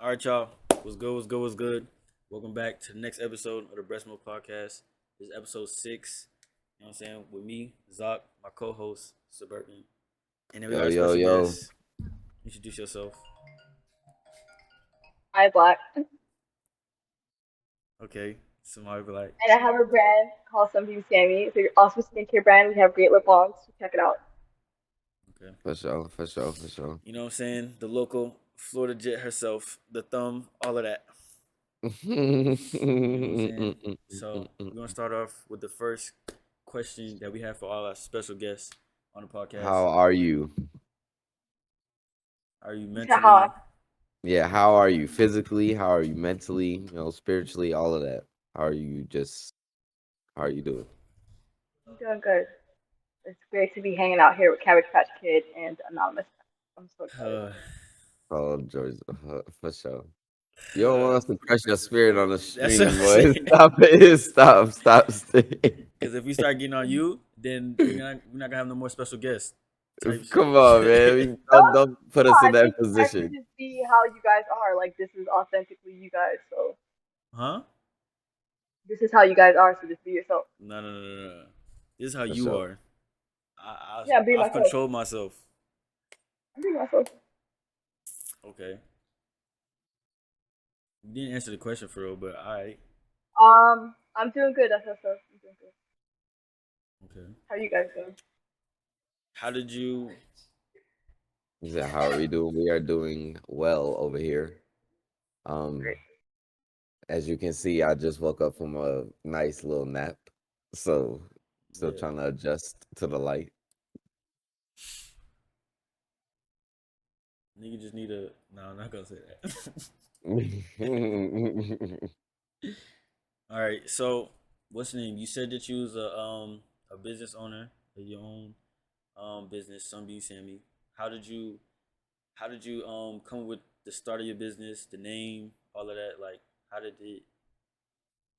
All right, y'all. What's good? What's good? What's good? Welcome back to the next episode of the Breast Milk Podcast. This is episode 6. You know what I'm saying? With me, Zoc, my co-host, Suburban. And then we got Yo, our yo, special yo. guest. Introduce yourself. Hi, Black. Okay. Somebody be like, And I have a brand called SunbeamSami. It's an awesome skincare brand. We have great lip balms. So check it out. okay. For sure. You know what I'm saying? The local Florida Jet herself, the thumb, all of that. You know what I'm saying? So we're gonna start off with the first question that we have for all our special guests on the podcast. How are you? Are you How? mentally? Yeah, how are you physically? How are you mentally? Spiritually, all of that. How are you doing? I'm doing good. It's great to be hanging out here with Cabbage Patch Kid and Anonymous. I'm so excited. Oh, George, for sure. You don't want us to crush your spirit on the That's what stream, I'm boy. saying. Stop it. Stop. Because if we start getting on you, then we're not gonna have no more special guests. Type shit. Come on, man. Don't put us I in that think that should position. just be how you guys are. Like, this is authentically you guys. So, Huh? this is how you guys are. So, just be yourself. No. This is how For you sure. are. Yeah, be I've myself. controlled myself. I'm being myself. Okay. You didn't answer the question for real, but alright. I'm doing good. That's I'm doing good. Okay. How you guys doing? How did you? Is that how are we doing? We are doing well over here. Um, as you can see, I just woke up from a nice little nap. So still Yeah. trying to adjust to the light. Nigga just need a. No, I'm not gonna say that. All right. So, what's the name? You said that you was a business owner of your own business, SunbeamSami. How did you come with the start of your business, the name, all of that? Like, how did it?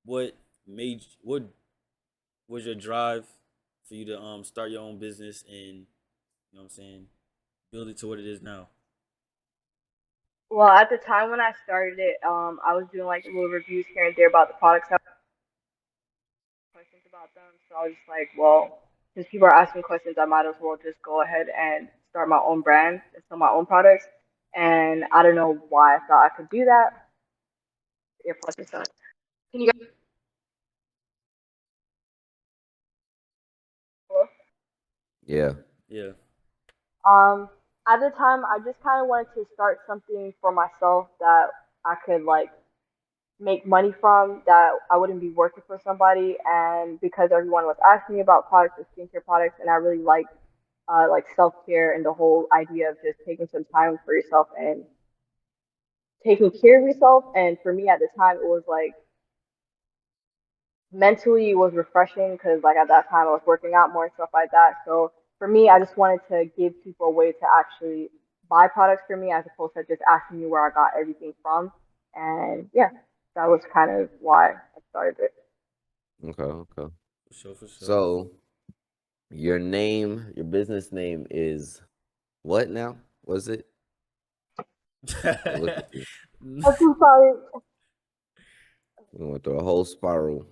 What was your drive for you to start your own business and you know what I'm saying, build it to what it is now? Well, at the time when I started it, I was doing like little reviews here and there about the products. Questions about them. So I was just like, well, since people are asking questions, I might as well just go ahead and start my own brand and sell my own products. And I don't know why I thought I could do that. Yeah, plus it's not. Can you guys? Yeah. Yeah. At the time, I just kind of wanted to start something for myself that I could like make money from, that I wouldn't be working for somebody. And because everyone was asking me about products and skincare products, and I really like self care and the whole idea of just taking some time for yourself and taking care of yourself. And for me at the time, it was like mentally it was refreshing because like at that time I was working out more and stuff like that. So for me, I just wanted to give people a way to actually buy products for me as opposed to just asking me where I got everything from. And yeah, that was kind of why I started it. Okay. For sure. So your business name is what now? Was it? Look at you. I'm so sorry. We went through a whole spiral.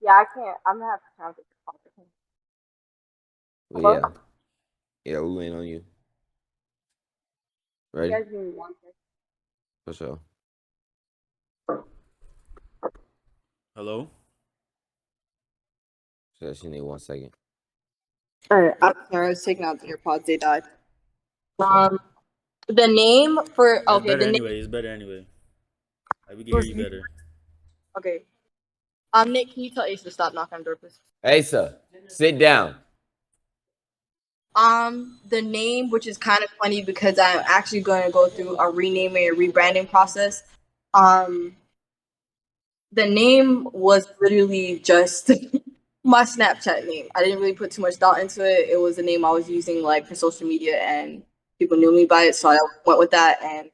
Yeah, I can't. I'm gonna have to translate this conversation. But Hello? yeah, we waiting on you. You Ready? guys give me one second. For sure. Hello. So she need 1 second. Alright, I'm sorry, I was taking out the AirPods, they died. The name for It's okay, better the name anyway. It's better anyway. Like we can hear you better. okay. Nick, can you tell Ace to stop knocking on the door, please? Asa, sit down. The name, which is kind of funny because I'm actually going to go through a renaming and rebranding process. The name was literally just my Snapchat name. I didn't really put too much thought into it. It was a name I was using like for social media, and people knew me by it, so I went with that. And it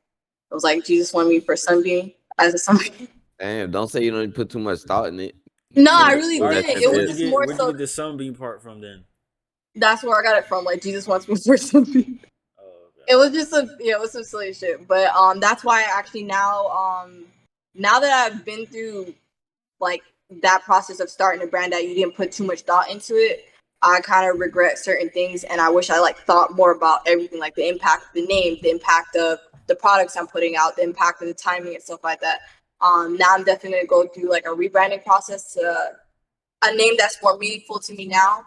was like Jesus wanted me for Sunbeam as a Sunbeam. Damn, don't say you don't put too much thought in it. No, I really All right. didn't. So It was just more where'd you so. get the sunbeam part from then? That's where I got it from. Like Jesus wants me for Sunbeam. Oh, okay. It was just it was some silly shit. But that's why I actually now that I've been through like that process of starting a brand that you didn't put too much thought into it, I kind of regret certain things, and I wish I like thought more about everything, like the impact of the name, the impact of the products I'm putting out, the impact of the timing and stuff like that. Now I'm definitely gonna go through like a rebranding process to a name that's more meaningful to me now,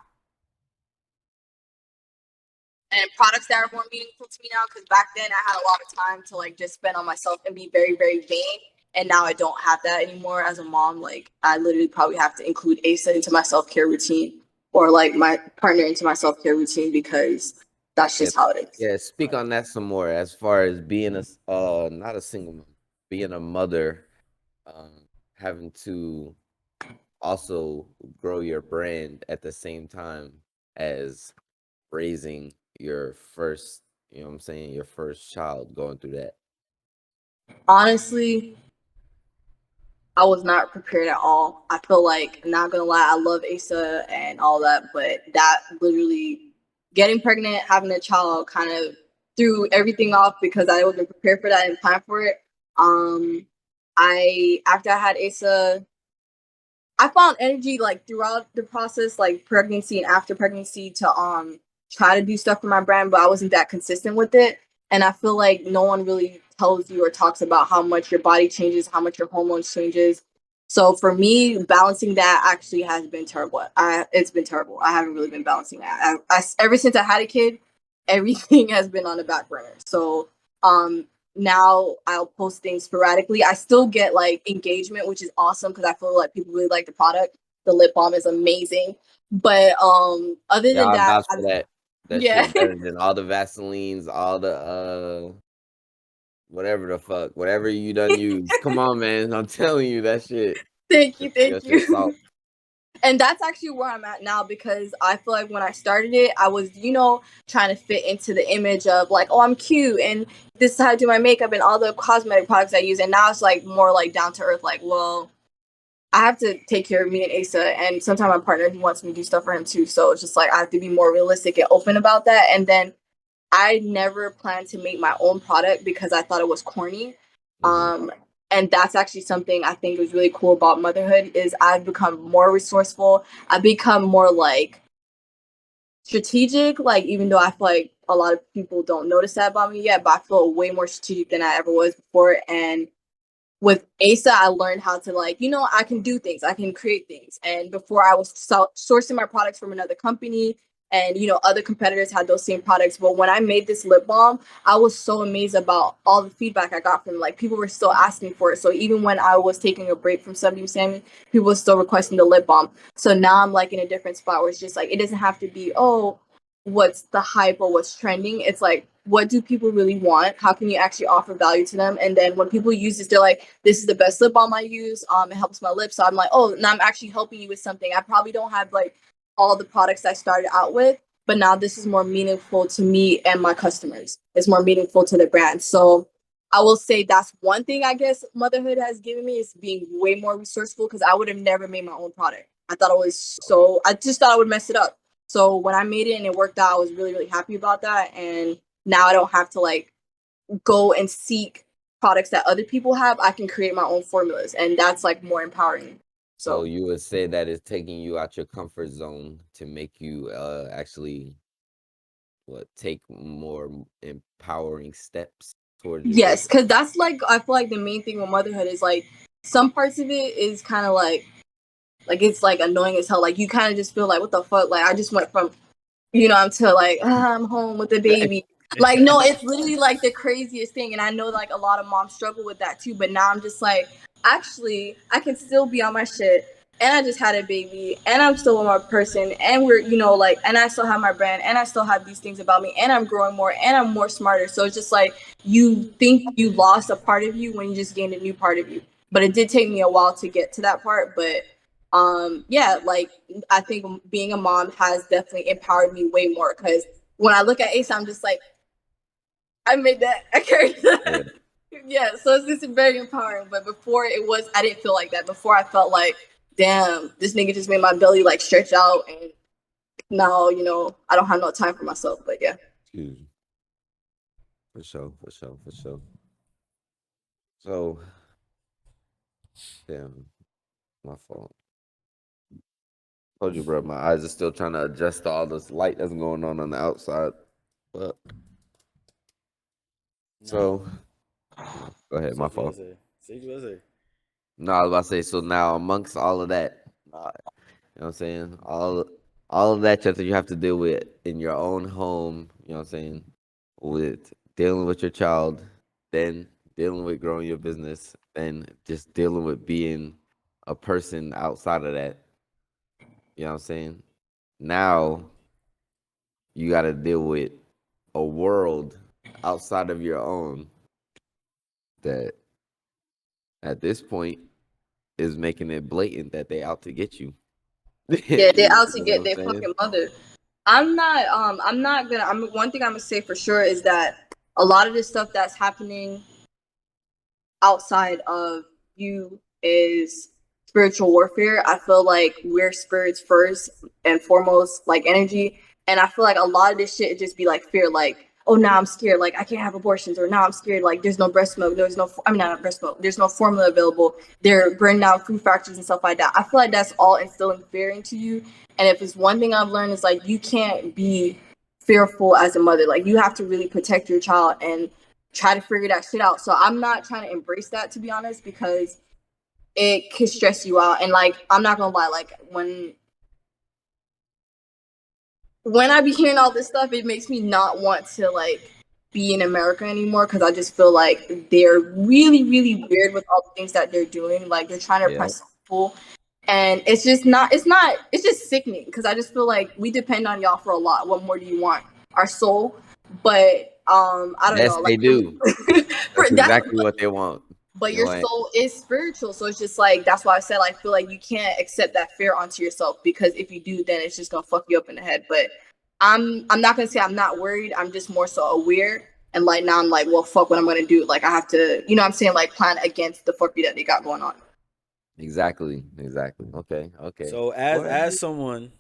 and products that are more meaningful to me now. Because back then I had a lot of time to like just spend on myself and be very, very vain. And now I don't have that anymore as a mom. Like I literally probably have to include Asa into my self-care routine, or like my partner into my self-care routine, because that's Yeah, just how it is. yeah. Speak on that some more. As far as being not a single mom, being a mother, um, having to also grow your brand at the same time as raising your first, you know what I'm saying, your first child, going through that. Honestly, I was not prepared at all. I feel like, not gonna lie, I love Asa and all that, but that literally, getting pregnant, having a child, kind of threw everything off because I wasn't prepared for that and planned for it. I After I had Asa, I found energy like throughout the process, like pregnancy and after pregnancy, to try to do stuff for my brand, but I wasn't that consistent with it. And I feel like no one really tells you or talks about how much your body changes, how much your hormones changes. So for me, balancing that actually has been terrible. It's been terrible. I haven't really been balancing that. Ever since I had a kid, everything has been on the back burner. So um now I'll post things sporadically. I still get like engagement, which is awesome because I feel like people really like the product. The lip balm is amazing. But other Yeah, than I that, vouch for that. That yeah. shit better than all the Vaselines, all the whatever the fuck, whatever you done used. Come on, man. I'm telling you that shit. Thank That shit you. salt. And that's actually where I'm at now, because I feel like when I started it, I was, trying to fit into the image of like, oh, I'm cute and this is how I do my makeup and all the cosmetic products I use. And now it's like more like down to earth, like, well, I have to take care of me and Asa, and sometimes my partner, he wants me to do stuff for him too. So it's just like I have to be more realistic and open about that. And then I never planned to make my own product because I thought it was corny. Hmm. Um, and that's actually something I think is really cool about motherhood, is I've become more resourceful. I've become more like strategic. Like, even though I feel like a lot of people don't notice that about me yet, but I feel way more strategic than I ever was before. And with Asa, I learned how to, like, I can do things, I can create things. And before, I was sourcing my products from another company, and other competitors had those same products. But when I made this lip balm, I was so amazed about all the feedback I got from, like, people were still asking for it. So even when I was taking a break from SunbeamSami, people were still requesting the lip balm. So now I'm like in a different spot where it's just like, it doesn't have to be, oh, what's the hype or what's trending. It's like, what do people really want? How can you actually offer value to them? And then when people use this, they're like, this is the best lip balm I use. It helps my lips. So I'm like, oh, now I'm actually helping you with something. I probably don't have like all the products I started out with, but now this is more meaningful to me and my customers. It's more meaningful to the brand. So I will say that's one thing I guess motherhood has given me, is being way more resourceful, because I would have never made my own product. I just thought I would mess it up. So when I made it and it worked out, I was really, really happy about that. And now I don't have to like go and seek products that other people have. I can create my own formulas, and that's like more empowering. So So you would say that it's taking you out your comfort zone to make you actually take more empowering steps towards your yes, business. because that's like, I feel like the main thing with motherhood is like, some parts of it is kind of like it's like annoying as hell. Like you kind of just feel like, what the fuck? Like I just went from I'm to like, I'm home with the baby. Like, no, it's literally like the craziest thing. And I know like a lot of moms struggle with that too. But now I'm just like, actually, I can still be on my shit. And I just had a baby, and I'm still with my person, and we're, like, and I still have my brand, and I still have these things about me, and I'm growing more, and I'm more smarter. So it's just like, you think you lost a part of you when you just gained a new part of you. But it did take me a while to get to that part. But yeah, like, I think being a mom has definitely empowered me way more, because when I look at Ace, I'm just like, I made that, I carried Yeah. that. Yeah, so it's just very empowering. But before, I didn't feel like that. Before, I felt like, damn, this nigga just made my belly like stretch out, and now I don't have no time for myself. But yeah. Excuse me. For sure, for sure, for sure. So, damn, my fault. Told you, bro. My eyes are still trying to adjust to all this light that's going on the outside. But Now, so, go ahead. say My what you gotta fault. say. Say what you gotta say. No, I was about to say. So now, amongst all of that, you know what I'm saying? All of that that you have to deal with in your own home, you know what I'm saying? With dealing with your child, then dealing with growing your business, and just dealing with being a person outside of that. You know what I'm saying? Now you got to deal with a world outside of your own that at this point is making it blatant that they out to get you. Yeah, they You out to know what get I'm their saying? fucking mother. I'm not gonna. One thing I'm gonna say for sure is that a lot of this stuff that's happening outside of you is spiritual warfare. I feel like we're spirits first and foremost, like energy. And I feel like a lot of this shit just be like fear, like, oh, now I'm scared, like I can't have abortions, or now I'm scared, like there's no breast milk, there's no, I mean, not breast milk, there's no formula available. They're burning down food factories and stuff like that. I feel like that's all instilling fear into you. And if it's one thing I've learned is like you can't be fearful as a mother. Like you have to really protect your child and try to figure that shit out. So I'm not trying to embrace that, to be honest, because it could stress you out. And like I'm not gonna lie, like when I be hearing all this stuff, it makes me not want to like be in America anymore because I just feel like they're really, really weird with all the things that they're doing. Like they're trying to Yeah. oppress people. And it's just not, it's just sickening because I just feel like we depend on y'all for a lot. What more do you want? Our soul. But I don't Yes, know. they Like do. for That's that's exactly what they want. but You your want soul is spiritual, so it's just like that's why I said I feel like you can't accept that fear onto yourself because if you do, then it's just gonna fuck you up in the head. But I'm not gonna say I'm not worried. I'm just more so aware, and like now I'm like, well, fuck, what I'm gonna do? Like I have to, you know, what I'm saying like plan against the fuckery that they got going on. exactly, exactly. Okay, okay. So as Well, as someone,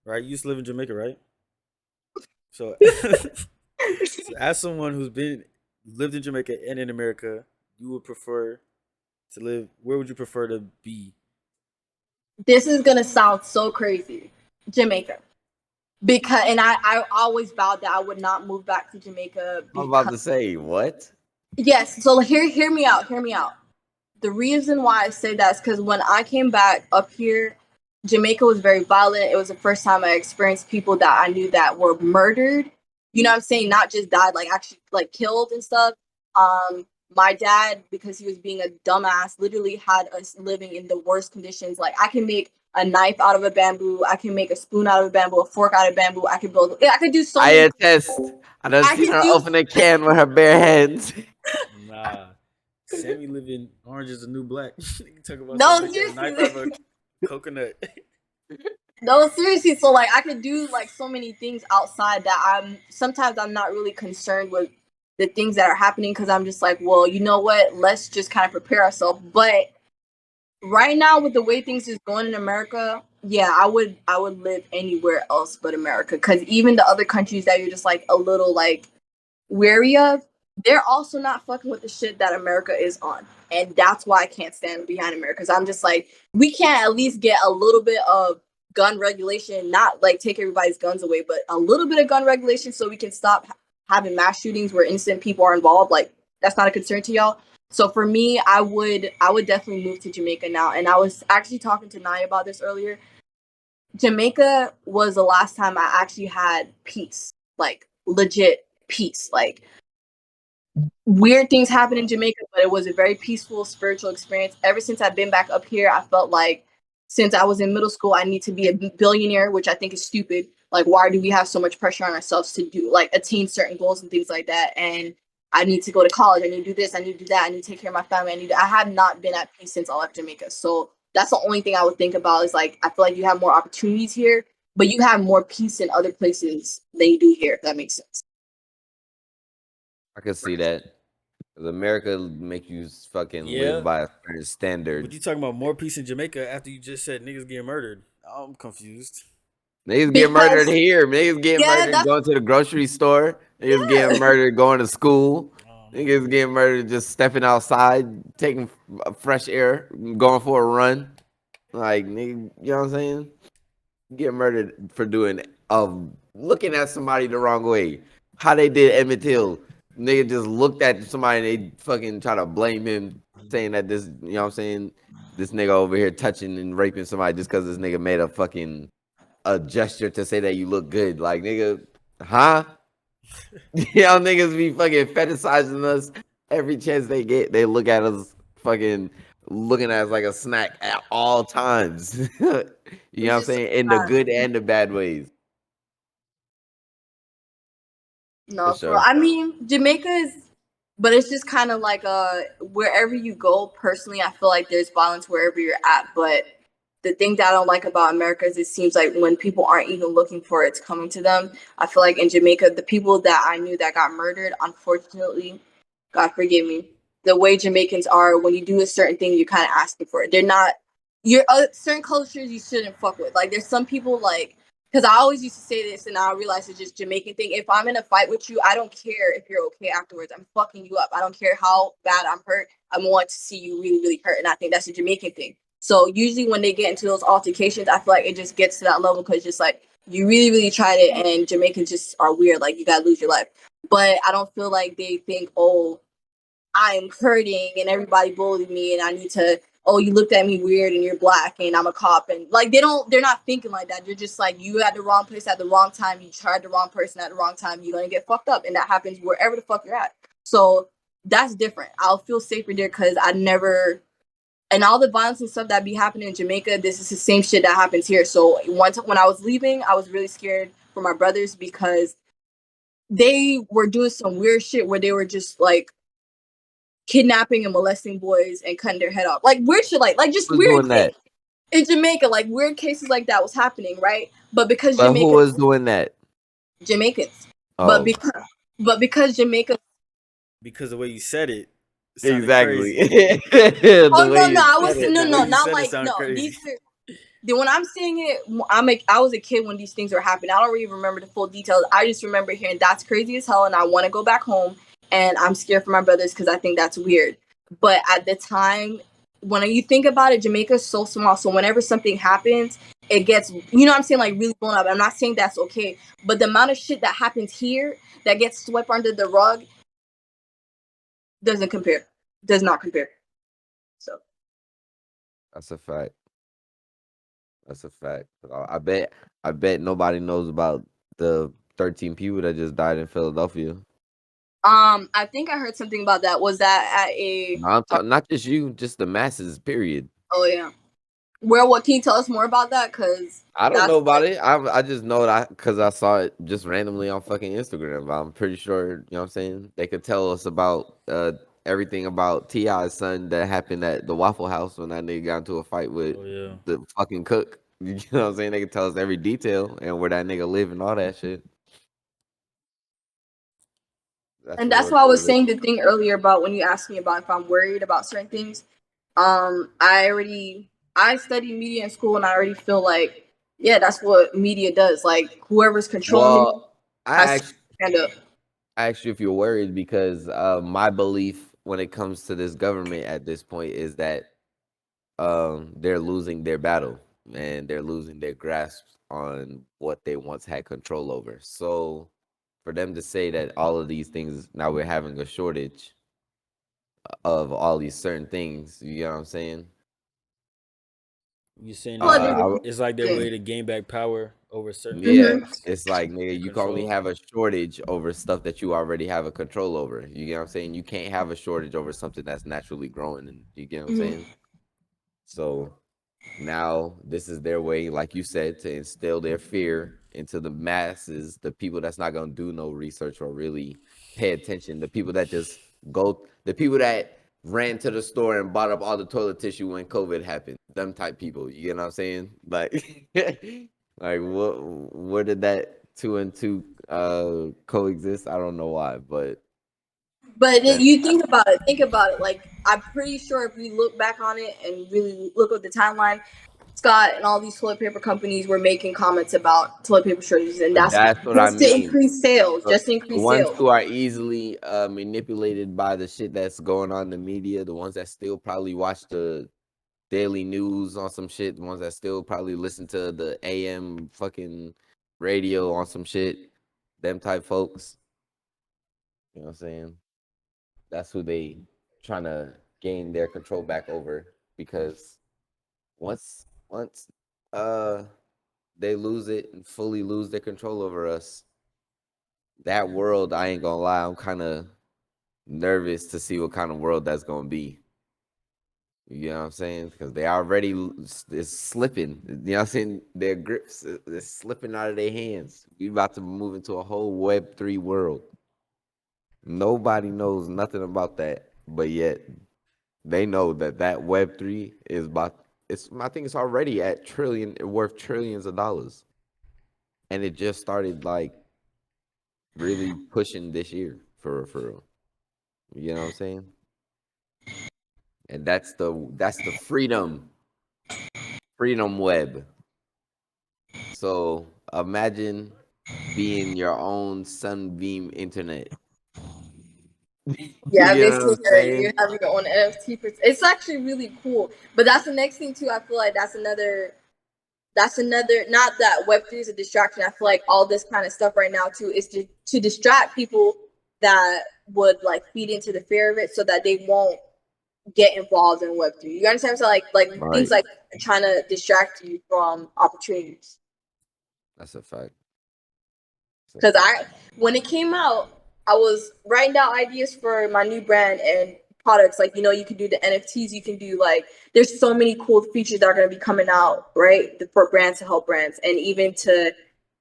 right? You used to live in Jamaica, right? So, so as someone who's been lived in Jamaica and in America, you would prefer to live. Where would you prefer to be? This is gonna sound so crazy, Jamaica, because and I always vowed that I would not move back to Jamaica I'm about because to say what? yes. So hear me out. Hear me out. The reason why I say that is because when I came back up here, Jamaica was very violent. It was the first time I experienced people that I knew that were murdered. You know what I'm saying? Not just died, like actually like killed and stuff. My dad, because he was being a dumbass, literally had us living in the worst conditions. Like I can make a knife out of a bamboo, I can make a spoon out of a bamboo, a fork out of bamboo. I could build. I could do so I many. attest. I done I seen could her do. open a can with her bare hands. Nah, Sammy living orange is the new black. You talk about No, something make a knife out of seriously. a coconut. No, seriously. So like I could do like so many things outside that I'm not really concerned with the things that are happening because I'm just like, well, you know what? Let's just kind of prepare ourselves. But right now with the way things is going in America, yeah, I would live anywhere else but America because even the other countries that you're just like a little like wary of, they're also not fucking with the shit that America is on. And that's why I can't stand behind America. Because I'm just like, we can't at least get a little bit of gun regulation, not like take everybody's guns away, but a little bit of gun regulation so we can stop having mass shootings where innocent people are involved. Like, that's not a concern to y'all. So for me, I would definitely move to Jamaica now. And I was actually talking to Naya about this earlier. Jamaica was the last time I actually had peace, like legit peace. Like weird things happen in Jamaica, but it was a very peaceful spiritual experience. Ever since I've been back up here, I felt like since I was in middle school, I need to be a billionaire, which I think is stupid. Like, why do we have so much pressure on ourselves to do like attain certain goals and things like that? And I need to go to college. I need to do this. I need to do that. I need to take care of my family. I have not been at peace since I left Jamaica. So that's the only thing I would think about is like I feel like you have more opportunities here, but you have more peace in other places than you do here. If that makes sense. I can see that. 'Cause America make you fucking live Yeah, by a certain but standard. you talking about more peace in Jamaica after you just said niggas getting murdered? I'm confused. Niggas get murdered because here. Niggas getting yeah, murdered that's going to the grocery store. Niggas getting yeah. murdered going to school. Oh my Niggas getting murdered just stepping outside, taking fresh air, going for a run. Like, nigga, you know what I'm saying? Get murdered for doing looking at somebody the wrong way. How they did Emmett Till. Nigga just looked at somebody and they fucking try to blame him, saying that this, you know what I'm saying? This nigga over here touching and raping somebody just because this nigga made a gesture to say that you look good. Like, nigga, huh? Y'all niggas be fucking fetishizing us every chance they get. They look at us fucking looking at us like a snack at all times. You know what It's I'm just so saying? In the sad. good and the bad ways. For No, for sure. I mean Jamaica is, but it's just kind of like wherever you go. Personally, I feel like there's violence wherever you're at. But the thing that I don't like about America is it seems like when people aren't even looking for it, it's coming to them. I feel like in Jamaica, the people that I knew that got murdered, unfortunately, God forgive me, the way Jamaicans are, when you do a certain thing, you're kind of asking for it. They're not. You're certain cultures you shouldn't fuck with. Like there's some people like because I always used to say this, and I realize it's just Jamaican thing. If I'm in a fight with you, I don't care if you're okay afterwards. I'm fucking you up. I don't care how bad I'm hurt. I want to see you really, really hurt, and I think that's a Jamaican thing. So usually when they get into those altercations, I feel like it just gets to that level because just like you really, really tried it, and Jamaicans just are weird. Like you gotta lose your life. But I don't feel like they think, oh, I'm hurting and everybody bullied me and I need to, oh, you looked at me weird and you're black and I'm a cop. And like they're not thinking like that. They're just like, you at the wrong place at the wrong time, you tried the wrong person at the wrong time, you're gonna get fucked up. And that happens wherever the fuck you're at. So that's different. I'll feel safer there because I never, and all the violence and stuff that be happening in Jamaica, this is the same shit that happens here. So once when I was leaving, I was really scared for my brothers because they were doing some weird shit where they were just like kidnapping and molesting boys and cutting their head off. Like weird shit, like just Who's weird doing things that? in Jamaica. Like weird cases like that was happening, right? But because But who was doing that? Jamaicans, but Oh, because Jamaica. because the way you said it, it sounded exactly. crazy. The Oh way no, you I said was it. no, The way no, you not said it like sounded no. crazy. These are when I'm saying it, I was a kid when these things were happening. I don't really remember the full details. I just remember hearing that's crazy as hell, and I want to go back home, and I'm scared for my brothers because I think that's weird. But at the time, when you think about it, Jamaica's so small, so whenever something happens, it gets what I'm saying, like really blown up. I'm not saying that's okay, but the amount of shit that happens here that gets swept under the rug doesn't compare. Does not compare. So. That's a fact. That's a fact. I bet nobody knows about the 13 people that just died in Philadelphia. I think I heard something about that. Was that at No, I'm talking not just you, just the masses, period. Oh yeah. Where? What? Can you tell us more about that? Cause I don't that's know about like, it. I just know that because I saw it just randomly on fucking Instagram. I'm pretty sure, you know what I'm saying? They could tell us about everything about T.I.'s son that happened at the Waffle House when that nigga got into a fight with Oh yeah. the fucking cook. You know what I'm saying? They could tell us every detail and where that nigga live and all that shit. That's and that's real why I was shit. saying the thing earlier about when you asked me about if I'm worried about certain things. I studied media in school, and I already feel like yeah, that's what media does. Like whoever's controlling the media Well, I has to actually stand up. asked you if you're worried because my belief when it comes to this government at this point is that they're losing their battle and they're losing their grasp on what they once had control over. So for them to say that all of these things now we're having a shortage of all these certain things, you know what I'm saying? You saying Well, it's like their way to gain back power over certain Yeah, mm-hmm. things it's like nigga, and you can only control. have a shortage over stuff that you already have a control over. You get what I'm saying? You can't have a shortage over something that's naturally growing, and you get what I'm Mm-hmm. saying? So now this is their way, like you said, to instill their fear into the masses, the people that's not gonna do no research or really pay attention, the people that just the people that ran to the store and bought up all the toilet tissue when COVID happened, them type people. You get what I'm saying? Like, like where did that two and two coexist? I don't know why, but But that you think about it. Think about it. Like I'm pretty sure if we look back on it and really look at the timeline, Scott and all these toilet paper companies were making comments about toilet paper shortages, and But that's that's what I just to mean. increase sales, The just to the increase ones sales. who are easily manipulated by the shit that's going on in the media, the ones that still probably watch the daily news on some shit, the ones that still probably listen to the AM fucking radio on some shit, them type folks, you know what I'm saying? That's who they trying to gain their control back over, because once uh they lose it and fully lose their control over us, that world, I ain't gonna lie, I'm kind of nervous to see what kind of world that's gonna be. You know what I'm saying? Because they already it's slipping. You know what I'm saying? Their grips is slipping out of their hands. We about to move into a whole Web3 world. Nobody knows nothing about that, but yet they know that that Web3 is about. It's I think it's already at worth trillions of dollars, and it just started like really pushing this year for real. You know what I'm saying? And that's the freedom web. So imagine being your own Sunbeam internet. Yeah, You know what basically, I'm saying? you're having your own NFT. It's actually really cool. But that's the next thing too. I feel like that's another. Not that Web3 is a distraction. I feel like all this kind of stuff right now too is to distract people that would like feed into the fear of it, so that they won't get involved in Web3. You understand? So like things Right. like trying to distract you from opportunities. That's a fact. Because when it came out, I was writing down ideas for my new brand and products. Like, you can do the NFTs, you can do like, there's so many cool features that are going to be coming out, right? For brands, to help brands, and even to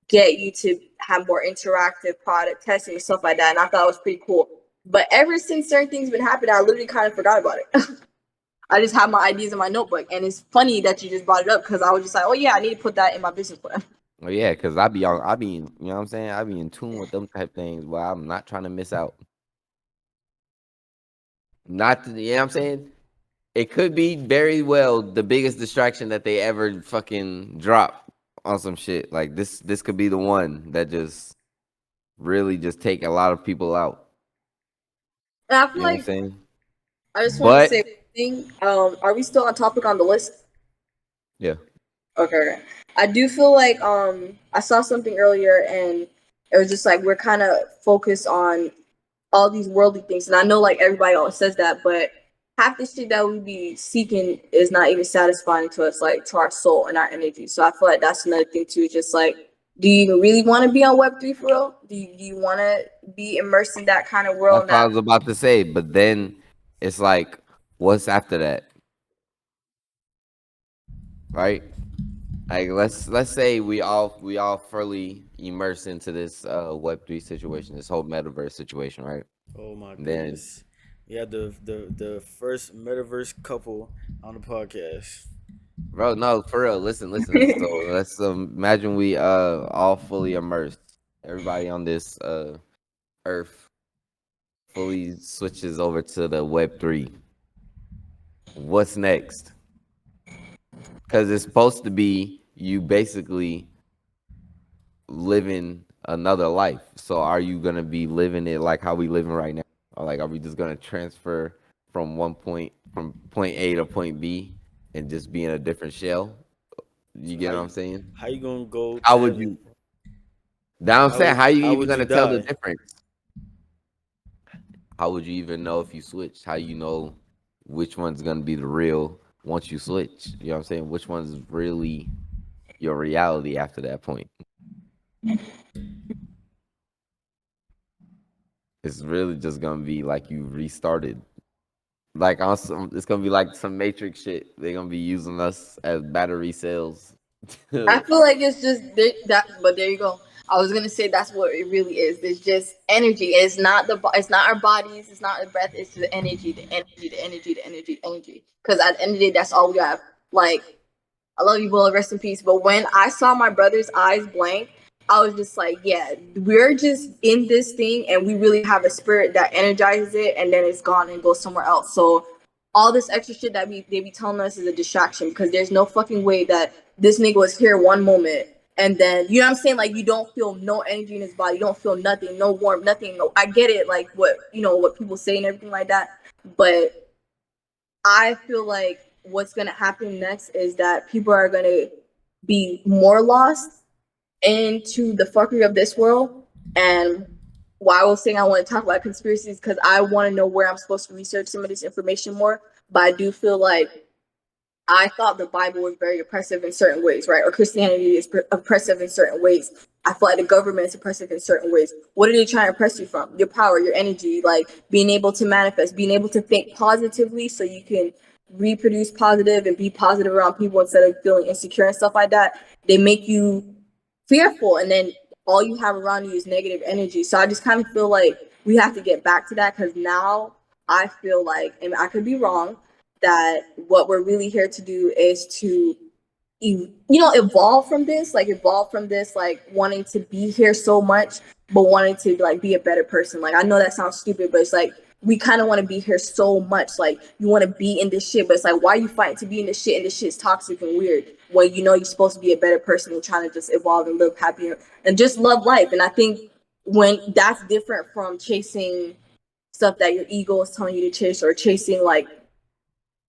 get you to have more interactive product testing and stuff like that. And I thought it was pretty cool. But ever since certain things been happening, I literally kind of forgot about it. I just have my ideas in my notebook, and it's funny that you just brought it up, because I was just like, oh yeah, I need to put that in my business plan. Well, yeah, because you know what I'm saying? I be in tune with them type things, but I'm not trying to miss out. Not to, you know what I'm saying? It could be very well the biggest distraction that they ever fucking drop on some shit. Like this could be the one that just really just take a lot of people out. And I feel You know what I'm like saying? I just wanted to But say one thing. Are we still on topic on the list? yeah. Okay. I do feel like I saw something earlier, and it was just like we're kind of focused on all these worldly things, and I know like everybody always says that, but half the shit that we be seeking is not even satisfying to us, like to our soul and our energy. So I feel like that's another thing too. Just like, do you even really want to be on Web3 for real? Do you want to be immersed in that kind of world? That's And what I that was about to say. But then it's like, what's after that? Right? Like let's say we all fully immersed into this Web3 situation, this whole metaverse situation, right? Oh my And then, goodness. We had the first metaverse couple on the podcast. bro, no, for real, listen. So let's imagine we all fully immersed. Everybody on this earth fully switches over to the Web3. What's next? Because it's supposed to be you basically living another life. So are you gonna be living it like how we living right now? Or like are we just gonna transfer from point A to point B and just be in a different shell? You So get what I'm saying? how you gonna go How to would heaven? you Now I'm saying, how you How even would you gonna tell the die? difference? How would you even know if you switch? How you know which one's gonna be the real once you switch? You know what I'm saying? Which one's really your reality after that point? It's really just gonna be like you restarted. Like on some, it's gonna be like some Matrix shit. They're gonna be using us as battery cells. I feel like it's just that, but there you go. I was gonna say that's what it really is. It's just energy. It's not our bodies. It's not the breath. It's the energy. The energy. The energy. The energy. Energy. Because at the end of the day, that's all we have. Like, I love you, Bola. Rest in peace. But when I saw my brother's eyes blank, I was just like, yeah, we're just in this thing, and we really have a spirit that energizes it, and then it's gone and goes somewhere else. So all this extra shit that they be telling us is a distraction, because there's no fucking way that this nigga was here one moment and then, you know what I'm saying, like, you don't feel no energy in his body, you don't feel nothing, no warmth, nothing. No, I get it, like, what, you know, what people say and everything like that, but I feel like what's gonna happen next is that people are gonna be more lost into the fuckery of this world. And why I was saying I want to talk about conspiracies, because I want to know where I'm supposed to research some of this information more. But I do feel like I thought the Bible was very oppressive in certain ways, right? Or Christianity is oppressive in certain ways. I feel like the government is oppressive in certain ways. What are they trying to oppress you from? Your power, your energy, like being able to manifest, being able to think positively so you can reproduce positive and be positive around people instead of feeling insecure and stuff like that. They make you fearful, and then all you have around you is negative energy. So I just kind of feel like we have to get back to that, because now I feel like, and I could be wrong, that what we're really here to do is to evolve from this, like wanting to be here so much but wanting to like be a better person. Like, I know that sounds stupid, but it's like we kind of want to be here so much, like you want to be in this shit, but it's like, why are you fighting to be in this shit, and this shit's toxic and weird when you know you're supposed to be a better person and trying to just evolve and live happier and just love life. And I think when that's different from chasing stuff that your ego is telling you to chase, or chasing like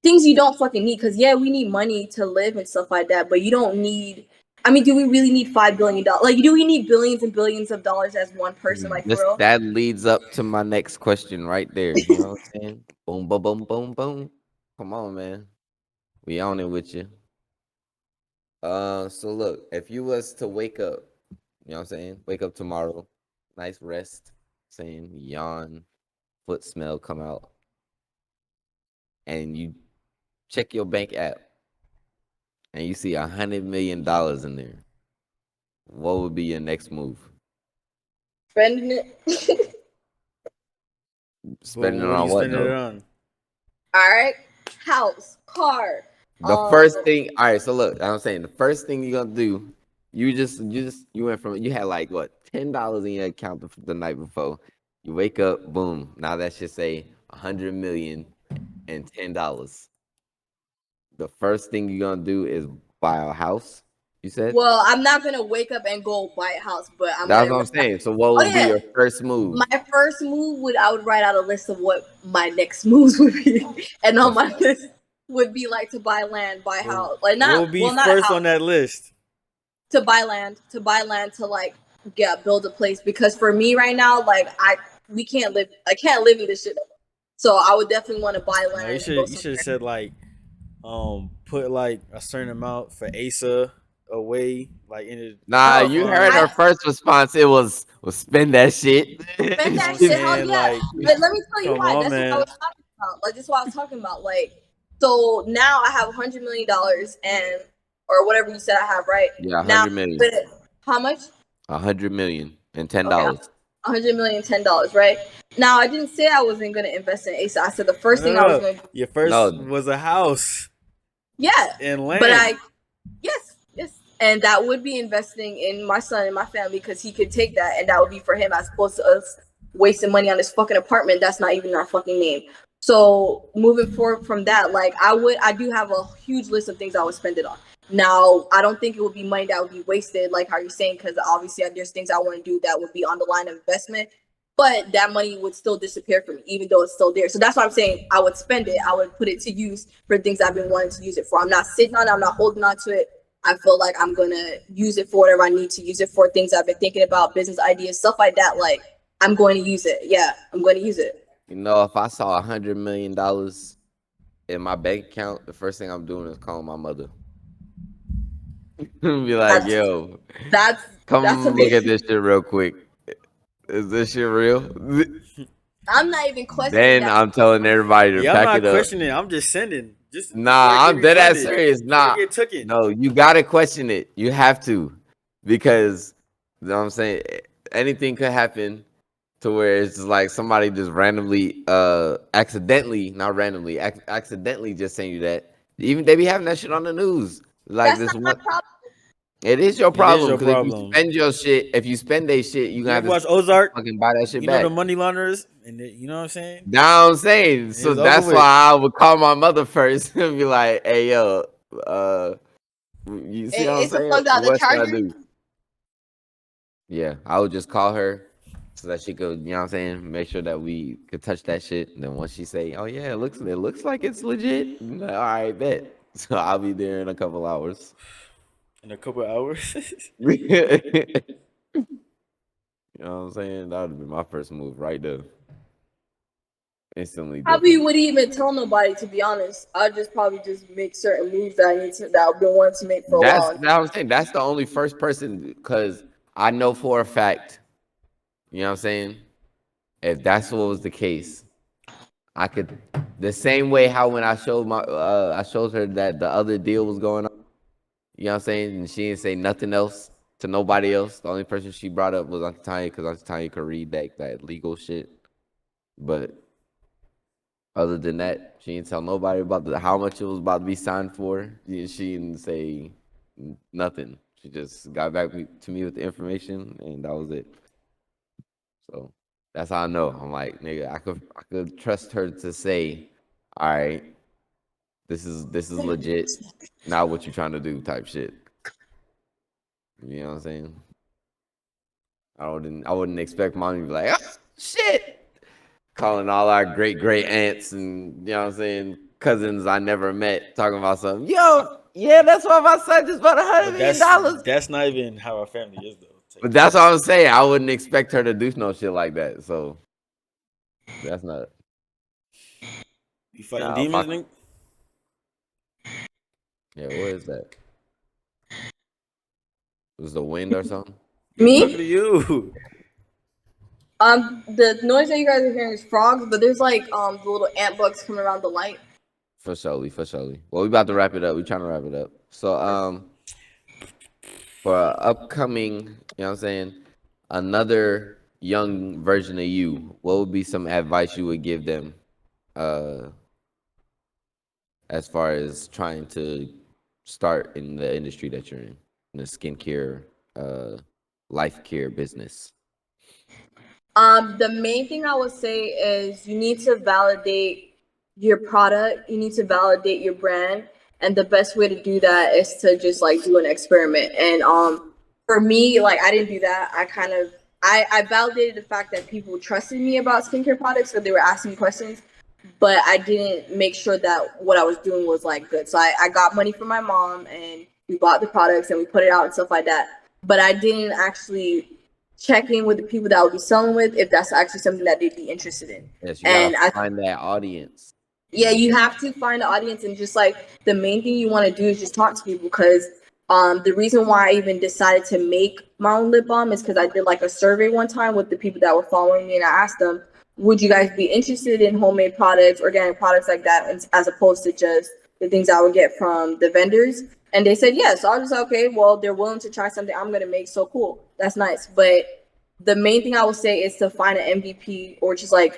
things you don't fucking need. Because yeah, we need money to live and stuff like that, but you don't need. I mean, do we really need $5 billion? Like, do we need billions and billions of dollars as one person? Like, for This real? that leads up to my next question right there. You know what I'm saying? Boom, boom, boom, boom, boom. Come on, man. We on it with you. So look, if you was to wake up, you know what I'm saying? Wake up tomorrow, nice rest, saying yawn, foot smell come out, and you check your bank app and you see $100 million in there. What would be your next move? Spending it. But Spending it what are on you what spending it though? on? All right, house, car. The Um, first thing, all right. So look, I'm saying the first thing you're gonna do, you went from you had like what $10 in your account the night before. You wake up, boom. Now that should say 100 million and $10. The first thing you're gonna do is buy a house. You said well, I'm not gonna wake up and go buy a house, but I'm that's gonna. what I'm saying. So what Oh would be yeah, your first move? my first move I would write out a list of what my next moves would be, and on The my list would be like to buy land, buy What house, like what would be not a first house, on that list? to buy land to like build a place, because for me right now, like I can't live in this shit. So I would definitely want to buy No, you land and go should you should have somewhere. said like put like a certain amount for Asa away like in Nah, a No, you heard fund. her I first response. It was spend that shit. spend You know what that I'm shit. Hell saying? yeah. Like, But let me tell you come why. on, That's what I man. was talking about. Like, this is what I was talking about. Like, so now I have $100 million, and or whatever you said I have, right? Yeah, Now, 100 million. but how much? 100 million and ten Okay, dollars. 100 million, $10, right? Now I didn't say I wasn't gonna invest in ASA. I said the No, first no, thing I was no. gonna do. Your first No, was a house Yeah, and but land. yes, and that would be investing in my son and my family, because he could take that, and that would be for him, as opposed to us wasting money on this fucking apartment that's not even our fucking name. So moving forward from that, like I do have a huge list of things I would spend it on. Now I don't think it would be money that would be wasted, like how you're saying, because obviously there's things I want to do that would be on the line of investment, but that money would still disappear from me, even though it's still there. So that's why I'm saying I would spend it. I would put it to use for things I've been wanting to use it for. I'm not sitting on it. I'm not holding on to it. I feel like I'm gonna use it for whatever I need to use it for. Things I've been thinking about, business ideas, stuff like that. Like, I'm going to use it. Yeah, I'm going to use it. if I saw $100 million in my bank account, the first thing I'm doing is calling my mother. Be like, That's yo, that's that's come look at amazing. this shit real quick. Is this shit real? I'm not even questioning Then that. I'm telling everybody to Yeah, I'm pack not it up. questioning. I'm just sending just before it Nah, get I'm dead ass refunded, serious. before it Nah, get taken. no, you gotta question it. You have to, because you know what I'm saying. Anything could happen to where it's just like somebody just randomly, accidentally, not randomly, accidentally just saying you that. Even they be having that shit on the news. Like That's this not my one, problem. It is your It is problem your because if you problem. spend your shit, if you spend their shit, you You gonna ever have to watch Ozark? fucking buy that shit You know the back. money launderers, and you know what I'm saying. Now I'm saying, And so it's over that's with. why I would call my mother first and be like, "Hey, yo, uh, you see what I'm It's a saying? plugged out the What should I charger. do?" Yeah, I would just call her so that she could, you know what I'm saying, make sure that we could touch that shit. And then once she say, "Oh yeah, it looks like it's legit," I'm like, all right, bet. So I'll be there in a couple hours. In a couple of hours. You know what I'm saying? That would have been my first move right there. Instantly Probably booking. wouldn't even tell nobody, to be honest. I'd just probably just make certain moves that I've been wanting to make for a That's while. that I'm saying. That's the only first person because I know for a fact, you know what I'm saying? If that's what was the case, I could the same way how when I showed her that the other deal was going on, you know what I'm saying? And she didn't say nothing else to nobody else. The only person she brought up was Auntie Tanya because Auntie Tanya could read that legal shit. But other than that, she didn't tell nobody about how much it was about to be signed for. She didn't say nothing. She just got back to me with the information, and that was it. So that's how I know. I'm like, nigga, I could trust her to say, all right, this is legit. Not what you trying to do, type shit. You know what I'm saying? I wouldn't expect mommy to be like, oh, shit, calling all our great aunts and you know what I'm saying, cousins I never met, talking about something. Yo, yeah, that's why my son just bought $100 But million that's dollars. that's not even how our family is though. But that's what I'm saying. I wouldn't expect her to do no shit like that. So that's not. You fighting Nah, if I, demons, Nick? yeah, what is that? Was the wind or something? I'm talking to Me? you. The noise that you guys are hearing is frogs, but there's like the little ant bugs coming around the light. For surely. Well, we about to wrap it up. We trying to wrap it up. So for upcoming, you know what I'm saying, another young version of you, what would be some advice you would give them uh as far as trying to start in the industry that you're in the skincare, uh, life care business? The main thing I would say is you need to validate your product, you need to validate your brand, and the best way to do that is to just like do an experiment. And for me, like I didn't do that. I validated the fact that people trusted me about skincare products, so they were asking me questions, but I didn't make sure that what I was doing was like good. So I got money from my mom and we bought the products and we put it out and stuff like that. But I didn't actually check in with the people that I would be selling with if that's actually something that they'd be interested in. Yes, you gotta And I find that audience. yeah, you have to find the audience and just like the main thing you want to do is just talk to people because the reason why I even decided to make my own lip balm is because I did like a survey one time with the people that were following me and I asked them, would you guys be interested in homemade products, organic products like that, as opposed to just the things I would get from the vendors? And they said yes. So I was just okay, well, they're willing to try something I'm gonna make, so cool. That's nice. But the main thing I would say is to find an MVP or just like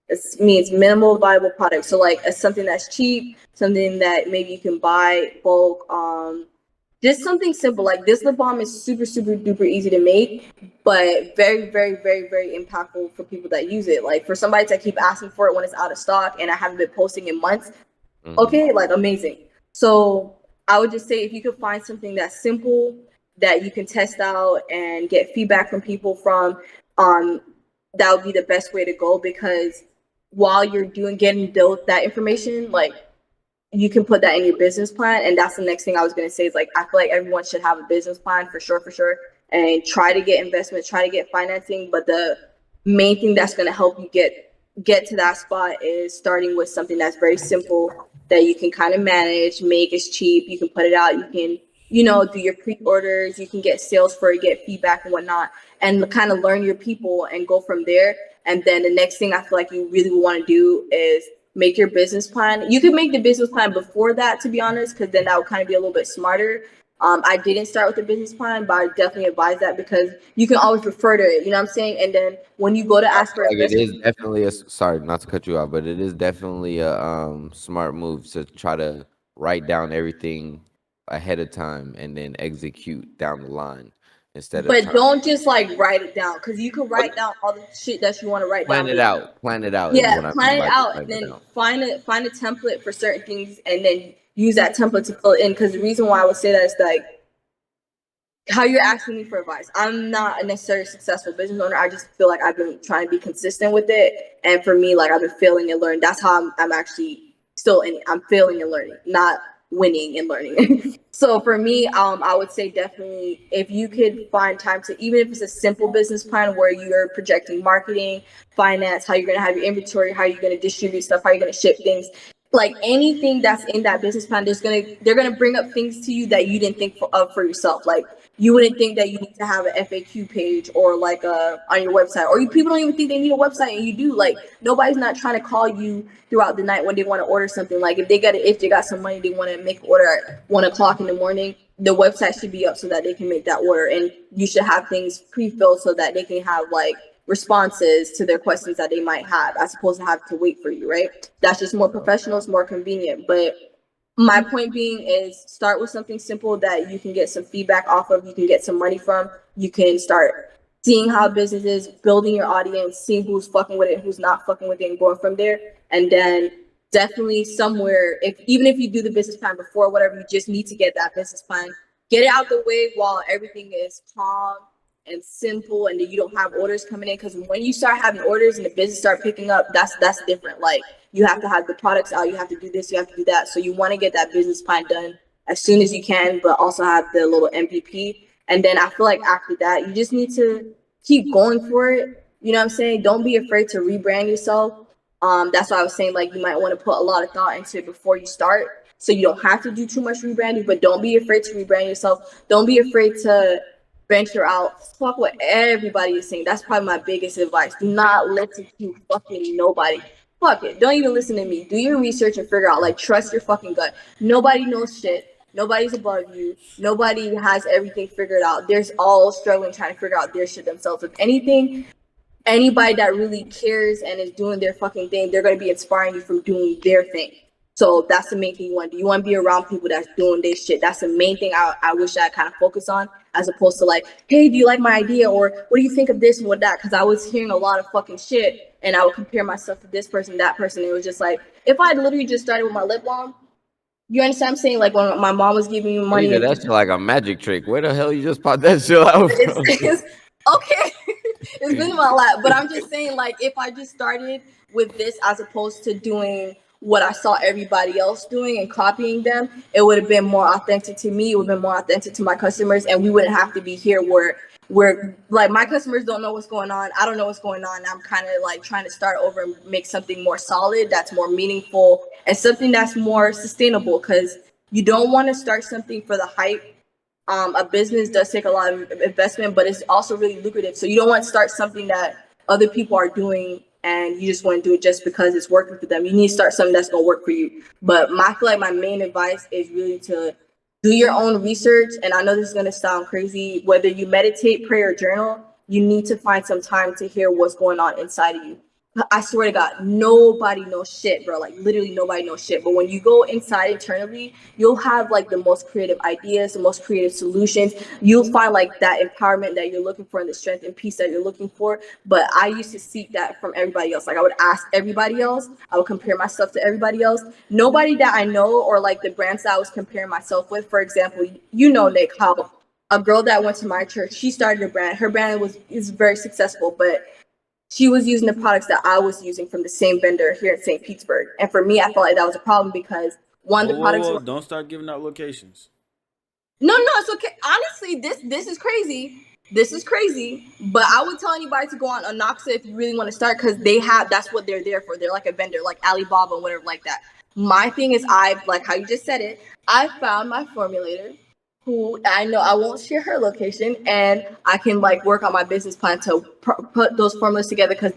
it means minimal viable product. So like something that's cheap, something that maybe you can buy bulk. Just something simple. Like this lip balm is super duper easy to make, but very impactful for people that use it. Like for somebody to keep asking for it when it's out of stock and I haven't been posting in months, okay, like amazing. So I would just say if you could find something that's simple that you can test out and get feedback from people from, um, that would be the best way to go because while you're getting that information, like you can put that in your business plan. And that's the next thing I was gonna say is like I feel like everyone should have a business plan for sure, and try to get investments, try to get financing. But the main thing that's gonna help you get to that spot is starting with something that's very simple that you can kind of manage, make is cheap, you can put it out, you can do your pre-orders, you can get sales for it, get feedback and whatnot, and kind of learn your people and go from there. And then the next thing I feel like you really want to do is make your business plan. You could make the business plan before that, to be honest, because then that would kind of be a little bit smarter. I didn't start with a business plan, but I definitely advise that because you can always refer to it. You know what I'm saying? And then when you go to I ask for feel like it is investment, definitely sorry not to cut you off, but it is definitely a smart move to try to write down everything ahead of time and then execute down the line instead of But trying don't just like write it down, because you can write down all the shit that you want to write down. plan it out. Plan it out is Yeah, what I mean plan it by out, and plan it then out. find a template for certain things, and then use that template to fill it in. Because the reason why I would say that is like how you're asking me for advice. I'm not a necessarily successful business owner. I just feel like I've been trying to be consistent with it, and for me, like I've been failing and learning. That's how I'm actually still in it. I'm failing and learning, not winning and learning. So for me, I would say definitely if you could find time to, even if it's a simple business plan where you're projecting marketing, finance, how you're gonna have your inventory, how you're gonna distribute stuff, how you're gonna ship things, like anything that's in that business plan, they're gonna bring up things to you that you didn't think of for yourself. Like you wouldn't think that you need to have an FAQ page or like on your website, or people don't even think they need a website, and you do. Like nobody's not trying to call you throughout the night when they want to order something. Like if they got some money, they want to make an order at 1 o'clock in the morning. The website should be up so that they can make that order, and you should have things pre-filled so that they can have like responses to their questions that they might have, as opposed to have to wait for you, right? That's just more professional, it's more convenient. But my point being is start with something simple that you can get some feedback off of, you can get some money from, you can start seeing how business is, building your audience, seeing who's fucking with it, who's not fucking with it, and going from there. And then definitely somewhere, if even if you do the business plan before, whatever, you just need to get that business plan, get it out the way while everything is calm and simple, and then you don't have orders coming in. Because when you start having orders and the business start picking up, that's different. Like you have to have the products out, you have to do this, you have to do that. So you want to get that business plan done as soon as you can, but also have the little MVP. And then I feel like after that, you just need to keep going for it. You know what I'm saying? Don't be afraid to rebrand yourself. That's why I was saying like you might want to put a lot of thought into it before you start, so you don't have to do too much rebranding. But don't be afraid to rebrand yourself. Don't be afraid to venture out. Fuck what everybody is saying. That's probably my biggest advice. Do not listen to fucking nobody. Fuck it. Don't even listen to me. Do your research and figure out. Like, trust your fucking gut. Nobody knows shit. Nobody's above you. Nobody has everything figured out. There's all struggling trying to figure out their shit themselves. If anything, anybody that really cares and is doing their fucking thing, they're going to be inspiring you from doing their thing. So that's the main thing you want to do. You want to be around people that's doing their shit. That's the main thing I wish I kind of focus on, as opposed to like, hey, do you like my idea? Or what do you think of this and what that? Because I was hearing a lot of fucking shit, and I would compare myself to this person, that person. It was just like, if I literally just started with my lip balm, you understand what I'm saying? Like when my mom was giving me Well, you money know, and that's like a magic trick. Where the hell you just popped that shit out from? it's okay. It's been a lot, but I'm just saying, like, if I just started with this as opposed to doing what I saw everybody else doing and copying them, it would have been more authentic to me. It would have been more authentic to my customers, and we wouldn't have to be here where like my customers don't know what's going on. I don't know what's going on. I'm kind of like trying to start over and make something more solid, that's more meaningful, and something that's more sustainable. Because you don't want to start something for the hype. A business does take a lot of investment, but it's also really lucrative. So you don't want to start something that other people are doing and you just want to do it just because it's working for them. You need to start something that's going to work for you. But I feel like my main advice is really to do your own research. And I know this is going to sound crazy. Whether you meditate, pray, or journal, you need to find some time to hear what's going on inside of you. I swear to God, nobody knows shit, bro. Like literally nobody knows shit. But when you go inside internally, you'll have like the most creative ideas, the most creative solutions. You'll find like that empowerment that you're looking for and the strength and peace that you're looking for. But I used to seek that from everybody else. Like I would ask everybody else. I would compare myself to everybody else. Nobody that I know, or like the brands that I was comparing myself with. For example, you know, Nick, how a girl that went to my church, she started a brand. Her brand is very successful, but she was using the products that I was using from the same vendor here in St. Petersburg. And for me, I felt like that was a problem because one, Whoa, the whoa, products whoa! were Don't start giving out locations. no, it's okay. Honestly, this is crazy. This is crazy. But I would tell anybody to go on Anoxa if you really want to start, because that's what they're there for. They're like a vendor, like Alibaba and whatever like that. My thing is, I like how you just said it. I found my formulator, who I know I won't share her location, and I can like work on my business plan to put those formulas together, because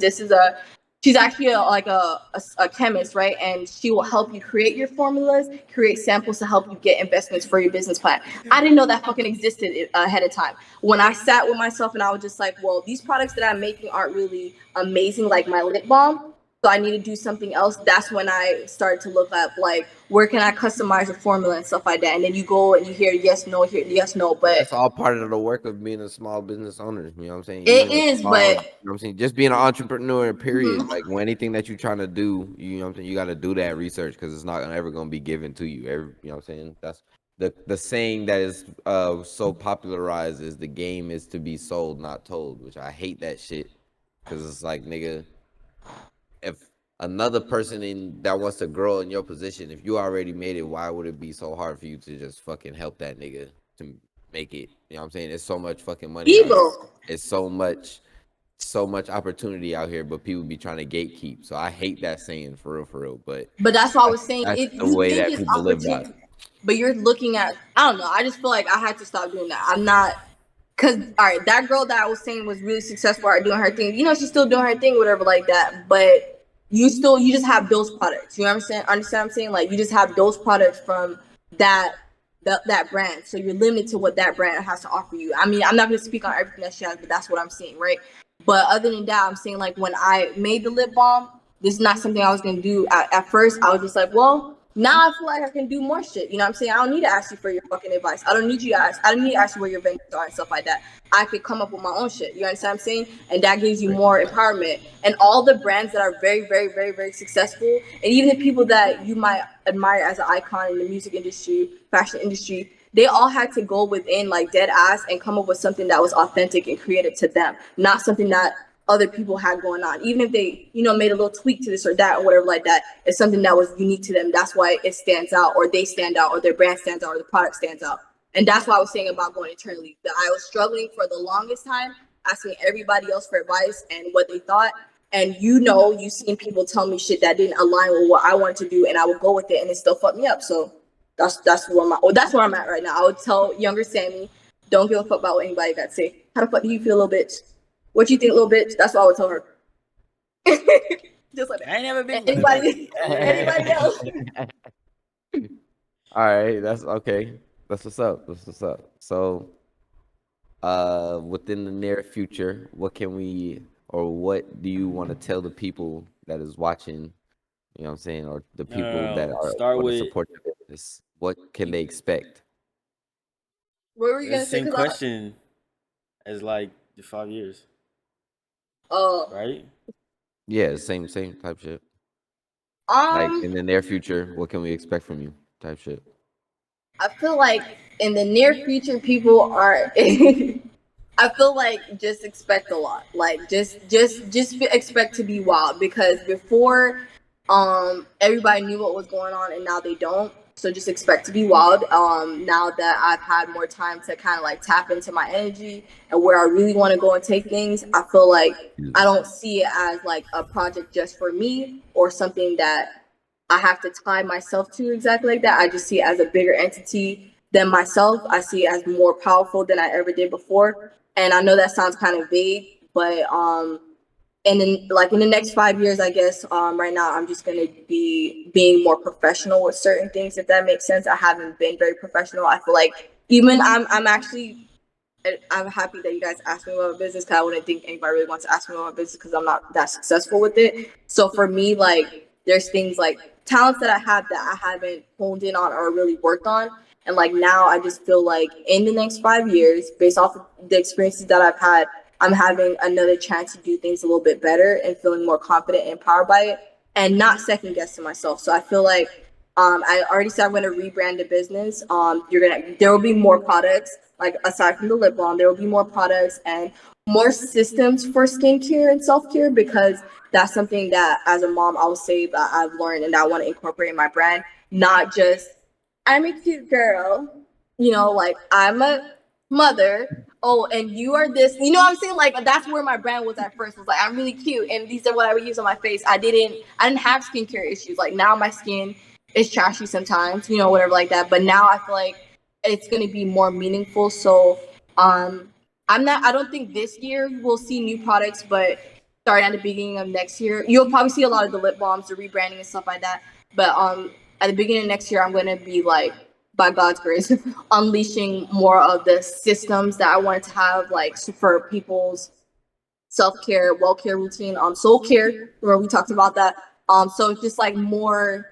she's actually a chemist, right? And she will help you create your formulas, create samples to help you get investments for your business plan. I didn't know that fucking existed ahead of time. When I sat with myself and I was just like, well, these products that I'm making aren't really amazing, like my lip balm. so I need to do something else. That's when I started to look up like where can I customize a formula and stuff like that. And then you go and you hear yes, no, hear yes, no. But That's all part of the work of being a small business owner. You know what I'm saying? it Even a is, small, you but know what I'm saying? Just being an entrepreneur, period. mhm. Like when anything that you're trying to do, you know what I'm saying? You got to do that research because it's not ever going to be given to you. You know what I'm saying? That's the saying that is so popularized is the game is to be sold, not told, which I hate that shit because it's like, nigga, if another person in that wants to grow in your position, if you already made it, why would it be so hard for you to just fucking help that nigga to make it? You know what I'm saying? There's so much fucking money out here. Ego. It's so much opportunity out here, but people be trying to gatekeep. So I hate that saying for real. But But that's what I was saying. that's If the you way think that it's people live by. opportunity, but you're looking at, I don't know. I just feel like I had to stop doing that. I'm not, because, all right, that girl that I was saying was really successful at doing her thing. You know, she's still doing her thing, whatever, like that. But you just have those products. You know what I'm saying? Understand what I'm saying? Like, you just have those products from that. That brand, so you're limited to what that brand has to offer you. I mean, I'm not going to speak on everything that she has, but that's what I'm seeing, right? But other than that, I'm saying like when I made the lip balm, this is not something I was gonna do at first. I was just like, well, now I feel like I can do more shit. You know what I'm saying? I don't need to ask you for your fucking advice. I don't need you to ask. I don't need to ask you where your vendors are and stuff like that. I could come up with my own shit. You understand what I'm saying? And that gives you more empowerment. And all the brands that are very, very, very, very successful, and even the people that you might admire as an icon in the music industry, fashion industry, they all had to go within like dead ass and come up with something that was authentic and creative to them, not something that other people had going on. Even if they, you know, made a little tweak to this or that or whatever like that, it's something that was unique to them. That's why it stands out, or they stand out, or their brand stands out, or the product stands out. And that's why I was saying about going internally. That I was struggling for the longest time, asking everybody else for advice and what they thought. And you know, you seen people tell me shit that didn't align with what I wanted to do, and I would go with it, and it still fucked me up. So that's where I'm at right now. I would tell younger Sammy, don't give a fuck about what anybody got to say. How the fuck do you feel, little bitch? What you think, little bitch? That's what I would tell her. Just like that. I ain't never been And with anybody, nobody. anybody else? All right, that's okay. That's what's up. That's what's up. So, within the near future, what can we or what do you want to tell the people that is watching, you know what I'm saying, or the people that No, are start want to with support the business? What can they expect? What were you it's gonna the say? same Cause question as like the 5 years, I, right? Yeah, same type shit. Like um, in the near future, what can we expect from you? Type shit. I feel like in the near future, people are. I feel like just expect a lot. Like just expect to be wild, because before everybody knew what was going on and now they don't. So just expect to be wild. Now that I've had more time to kind of like tap into my energy and where I really want to go and take things, I feel like I don't see it as like a project just for me or something that I have to tie myself to exactly like that. I just see it as a bigger entity than myself. I see it as more powerful than I ever did before. And I know that sounds kind of vague, but and then like in the next 5 years, I guess right now I'm just gonna be being more professional with certain things, if that makes sense. I haven't been very professional. I feel like even I'm actually I'm happy that you guys asked me about my business, because I wouldn't think anybody really wants to ask me about my business because I'm not that successful with it. So for me, like there's things like talents that I have that I haven't honed in on or really worked on. And like now I just feel like in the next 5 years, based off of the experiences that I've had, I'm having another chance to do things a little bit better and feeling more confident and empowered by it, and not second guessing myself. So I feel like I already said I'm going to rebrand the business. There will be more products, like aside from the lip balm, there will be more products and more systems for skincare and self care, because that's something that as a mom I'll say that I've learned and that I want to incorporate in my brand. Not just I'm a cute girl, you know, like I'm a mother. Oh, and you are this. You know what I'm saying? Like that's where my brand was at first. Was like I'm really cute, and these are what I would use on my face. I didn't have skincare issues. Like now my skin is trashy sometimes, you know, whatever like that. But now I feel like it's gonna be more meaningful. So I don't think this year we'll see new products, but starting at the beginning of next year, you'll probably see a lot of the lip balms, the rebranding and stuff like that. But at the beginning of next year, I'm gonna be like, by God's grace, unleashing more of the systems that I wanted to have, like for people's self-care, well-care routine, soul care, where we talked about that. So it's just like more,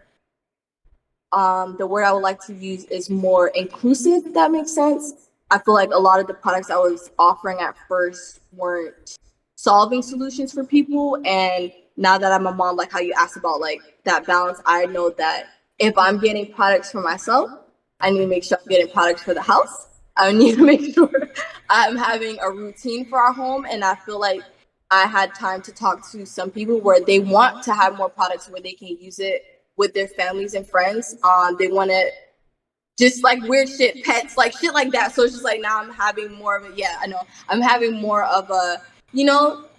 the word I would like to use is more inclusive, if that makes sense. I feel like a lot of the products I was offering at first weren't solving solutions for people. And now that I'm a mom, like how you asked about like that balance, I know that if I'm getting products for myself, I need to make sure I'm getting products for the house. I need to make sure I'm having a routine for our home. And I feel like I had time to talk to some people where they want to have more products where they can use it with their families and friends. They want to just like weird shit, pets, like shit like that. So it's just like now I'm having more of a, yeah, I know, I'm having more of a,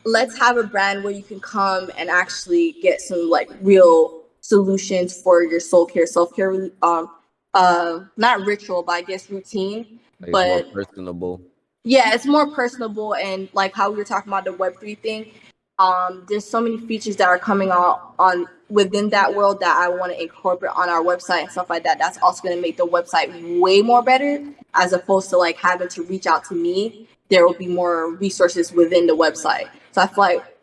let's have a brand where you can come and actually get some like real solutions for your soul care, self-care, not ritual, but I guess routine. Like it's more But personable. yeah, it's more personable, and like how we were talking about the Web3 thing. There's so many features that are coming out on within that world that I want to incorporate on our website and stuff like that. That's also going to make the website way more better, as opposed to like having to reach out to me. There will be more resources within the website. So I feel like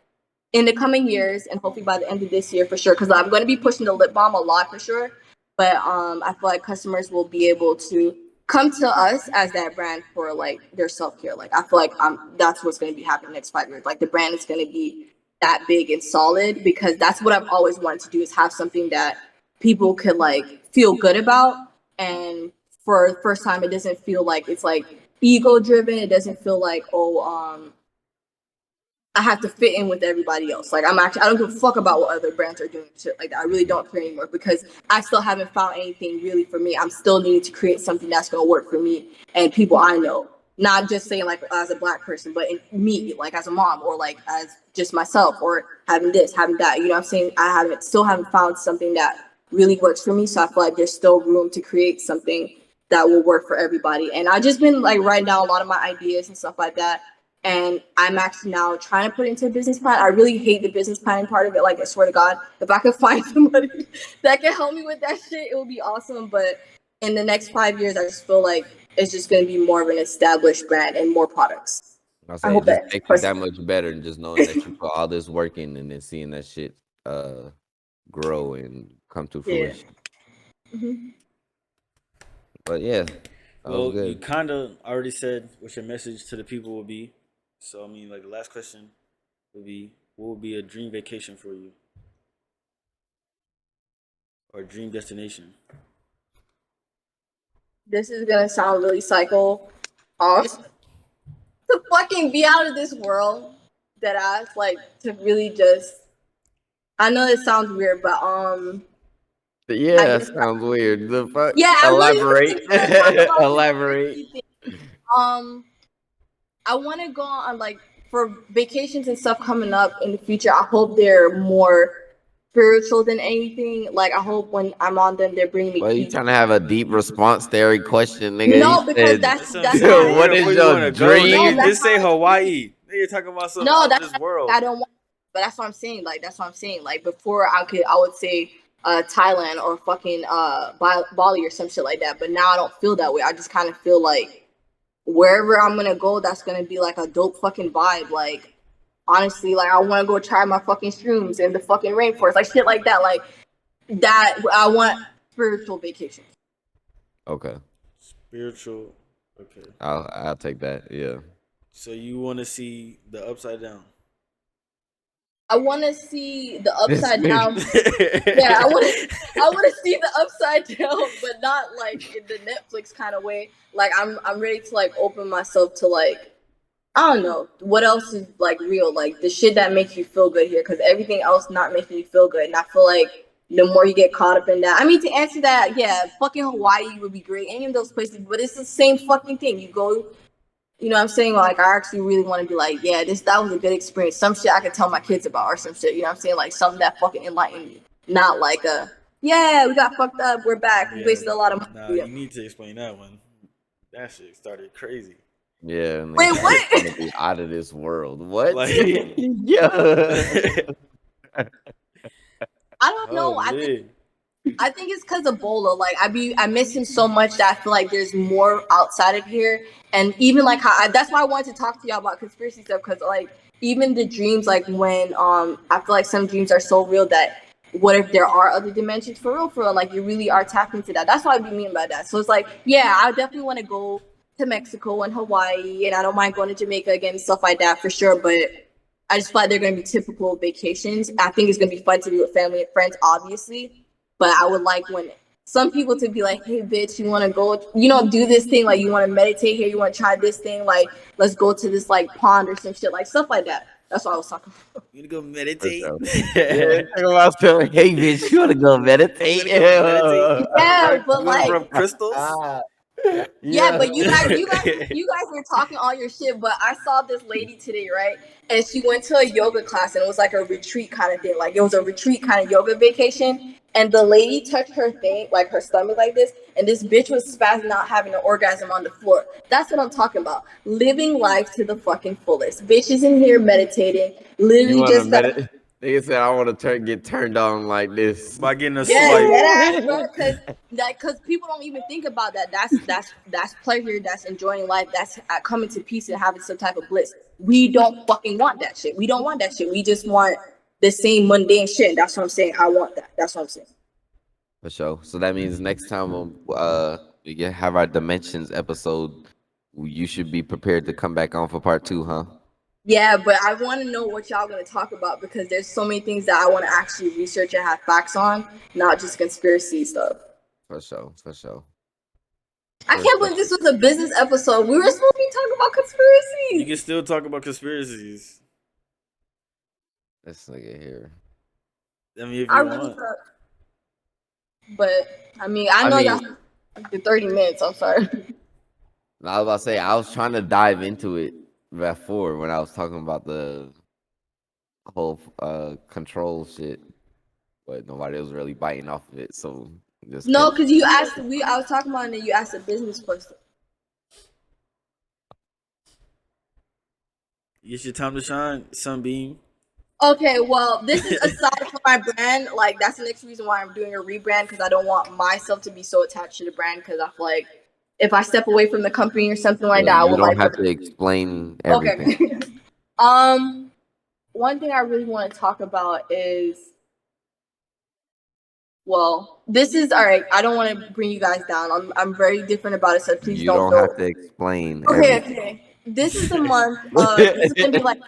in the coming years, and hopefully by the end of this year for sure, because I'm going to be pushing the lip balm a lot for sure. But I feel like customers will be able to come to us as that brand for like their self-care. Like I feel like that's what's going to be happening next 5 years. Like the brand is going to be that big and solid, because that's what I've always wanted to do, is have something that people could like feel good about. And for the first time, it doesn't feel like it's like ego driven. It doesn't feel like, I have to fit in with everybody else. Like I don't give a fuck about what other brands are doing, shit like that. I really don't care anymore, because I still haven't found anything really for me. I'm still needing to create something that's gonna work for me and people I know. Not just saying like as a Black person, but in me, like as a mom, or like as just myself, or having this, having that. You know what I'm saying? I still haven't found something that really works for me. So I feel like there's still room to create something that will work for everybody. And I've just been like writing down a lot of my ideas and stuff like that. And I'm actually now trying to put it into a business plan. I really hate the business planning part of it. Like I swear to God, if I could find somebody that can help me with that shit, it would be awesome. But in the next 5 years, I just feel like it's just going to be more of an established brand and more products. I'll I say it hope just that makes it that person. much better than just knowing that you put all this work in and then seeing that shit grow and come to Yeah. fruition. Mm-hmm. But yeah, that was Well, you good. kind of already said what your message to the people will be. So I mean, like the last question would be, what would be a dream vacation for you, or a dream destination? This is going to sound really psycho. To fucking be out of this world, that ass, like to really just, I know it sounds weird, but I Yeah, guess, sounds weird. The fuck? yeah, I really Elaborate. just want to talk about this Elaborate. crazy thing. Um, I want to go on like for vacations and stuff coming up in the future. I hope they're more spiritual than anything. Like I hope when I'm on them, they're bringing me Well, you peace. trying to have a deep response to every question, nigga. You No, because said, That's what I'm that's saying. how. Where what the is fuck you your want to go, No, nigga? dream? that's Just how say I think. Hawaii. Nigga, you're talking about something No, out of that's this not, world. I don't want. But that's what I'm saying. Like that's what I'm saying. Like before, I would say Thailand or fucking Bali or some shit like that. But now I don't feel that way. I just kind of feel like wherever I'm gonna go, that's gonna be like a dope fucking vibe. Like honestly, like I want to go try my fucking shrooms in the fucking rainforest, like shit like that. Like that, I want spiritual vacation. Okay, Spiritual. Okay. I'll take that. Yeah. So you want to see the upside down? I want to see the This upside nigga. down. Yeah, I want to see the upside down, but not like in the Netflix kind of way. Like I'm ready to like open myself to like, I don't know what else is like real, like the shit that makes you feel good here, because everything else not making you feel good. And I feel like the more you get caught up in that, I mean, to answer that, yeah, fucking Hawaii would be great, any of those places, but it's the same fucking thing. You go, you know what I'm saying? Like I actually really want to be like, yeah, that was a good experience. Some shit I could tell my kids about, or some shit, you know what I'm saying? Like something that fucking enlightened me. Not like yeah, we got fucked up, we're back, we Yeah. wasted a lot of money. Nah, Yeah. you need to explain that one. That shit started crazy. Yeah, and Wait, nigga said it's what? gonna be out of this world. What? Like, Yeah. I don't know. holy. I think it's because of Bolo. Like I miss him so much that I feel like there's more outside of here. And even like how that's why I wanted to talk to y'all about conspiracy stuff, because like even the dreams, like when I feel like some dreams are so real that what if there are other dimensions for real, like you really are tapped into that. That's what I mean by that. So it's like, yeah, I definitely want to go to Mexico and Hawaii, and I don't mind going to Jamaica again and stuff like that for sure. But I just feel like they're going to be typical vacations. I think it's going to be fun to do with family and friends, obviously. But I would like when some people to be like, hey, bitch, you want to go, do this thing, like you want to meditate here, you want to try this thing, like let's go to this like pond or some shit, like stuff like that. That's what I was talking about. You gonna go For meditate? sure. Yeah, talking about saying, hey, bitch, you want to go meditate? You gonna go meditate? Yeah, but You wanna like, rub crystals? yeah, but you guys, Yeah. you guys were talking all your shit. But I saw this lady today, right? And she went to a yoga class, and it was like a retreat kind of thing. Like it was a retreat kind of yoga vacation. And the lady touched her thing, like her stomach, like this, and this bitch was spazzing out, having an orgasm on the floor. That's what I'm talking about. Living life to the fucking fullest. Bitches in here meditating, You literally want to just meditate? Nigga said, I want to get turned on like this. By getting a yeah, swipe. dead ass, bro. Because people don't even think about that. That's pleasure. That's enjoying life. That's coming to peace and having some type of bliss. We don't fucking want that shit. We don't want that shit. We just want the same mundane shit. That's what I'm saying. I want that. That's what I'm saying. For sure. So that means next time we have our dimensions episode, you should be prepared to come back on for part 2, huh? Yeah, but I want to know what y'all gonna talk about because there's so many things that I want to actually research and have facts on, not just conspiracy stuff. For sure. For sure. I can't believe this was a business episode. We were supposed to be talking about conspiracies. You can still talk about conspiracies. This nigga here. I mean, if I you really want. thought, but I mean, I know y'all the 30 minutes. I'm sorry. I was about to say, I was trying to dive into it before when I was talking about the whole control shit, but nobody was really biting off of it. So just No, because you asked I was talking about it and you asked a business question. It's your time to shine, Sunbeam. Okay, well, this is aside from my brand. Like, that's the next reason why I'm doing a rebrand because I don't want myself to be so attached to the brand because I feel like if I step away from the company or something like that, I you would don't like have to explain everything. Okay. One thing I really want to talk about is, well, this is all right. I don't want to bring you guys down. I'm very different about it, so please You don't have to explain everything. Okay. This is the month. This is gonna be like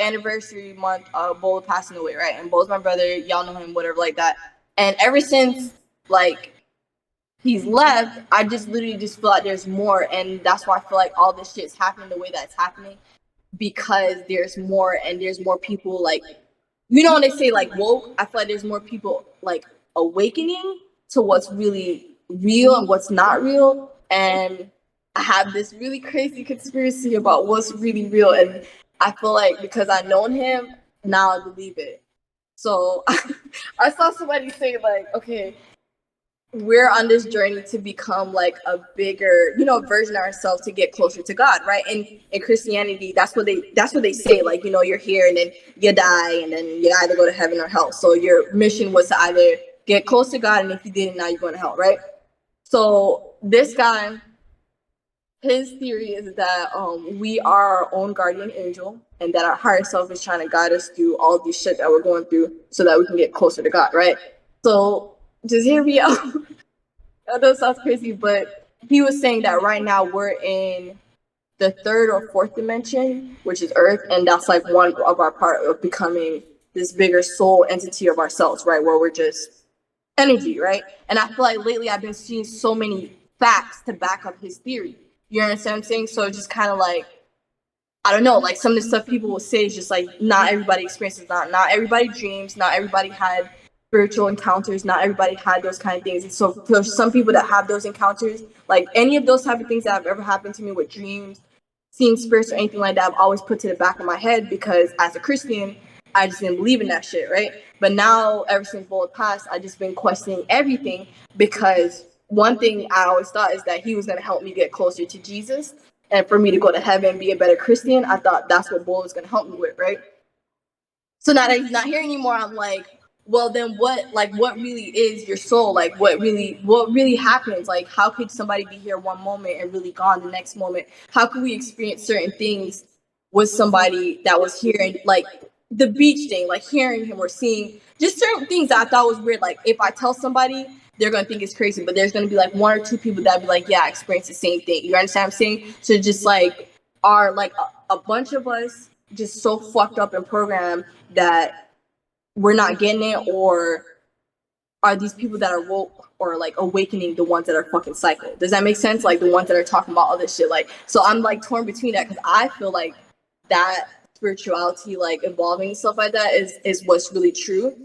anniversary month. Bola passing away, right? And Bola's my brother. Y'all know him, whatever, like that. And ever since like he's left, I just literally just feel like there's more, and that's why I feel like all this shit's happening the way that it's happening because there's more, and there's more people like, when they say like woke. I feel like there's more people like awakening to what's really real and what's not real, and I have this really crazy conspiracy about what's really real, and I feel like because I've known him, now I believe it. So I saw somebody say like, okay, we're on this journey to become like a bigger, version of ourselves to get closer to God, right? And in Christianity, that's what they say, like, you're here and then you die and then you either go to heaven or hell. So your mission was to either get close to God, and if you didn't, now you're going to hell, right? So this guy, his theory is that we are our own guardian angel and that our higher self is trying to guide us through all these shit that we're going through so that we can get closer to God, right? So just hear me out. I know it sounds crazy, but he was saying that right now we're in the third or fourth dimension, which is Earth, and that's like one of our part of becoming this bigger soul entity of ourselves, right? Where we're just energy, right? And I feel like lately I've been seeing so many facts to back up his theory. You understand what I'm saying? So it's just kind of like, I don't know, like some of the stuff people will say is just like, not everybody experiences that. Not everybody dreams. Not everybody had spiritual encounters. Not everybody had those kind of things. And so for some people that have those encounters, like any of those type of things that have ever happened to me with dreams, seeing spirits or anything like that, I've always put to the back of my head because as a Christian, I just didn't believe in that shit, right? But now, ever since Bola passed, I just been questioning everything because one thing I always thought is that he was going to help me get closer to Jesus. And for me to go to heaven and be a better Christian, I thought that's what Bola was going to help me with, right? So now that he's not here anymore, I'm like, well, then what really is your soul? Like, what really happens? Like, how could somebody be here one moment and really gone the next moment? How could we experience certain things was somebody that was hearing like the beach thing, like hearing him or seeing just certain things that I thought was weird. Like if I tell somebody, they're gonna think it's crazy, but there's gonna be like one or two people that be like, yeah, I experienced the same thing. You understand what I'm saying? So just like are like a bunch of us just so fucked up and programmed that we're not getting it, or are these people that are woke or like awakening the ones that are fucking psycho? Does that make sense? Like the ones that are talking about all this shit. Like, so I'm like torn between that because I feel like that spirituality, like evolving and stuff like that, is what's really true,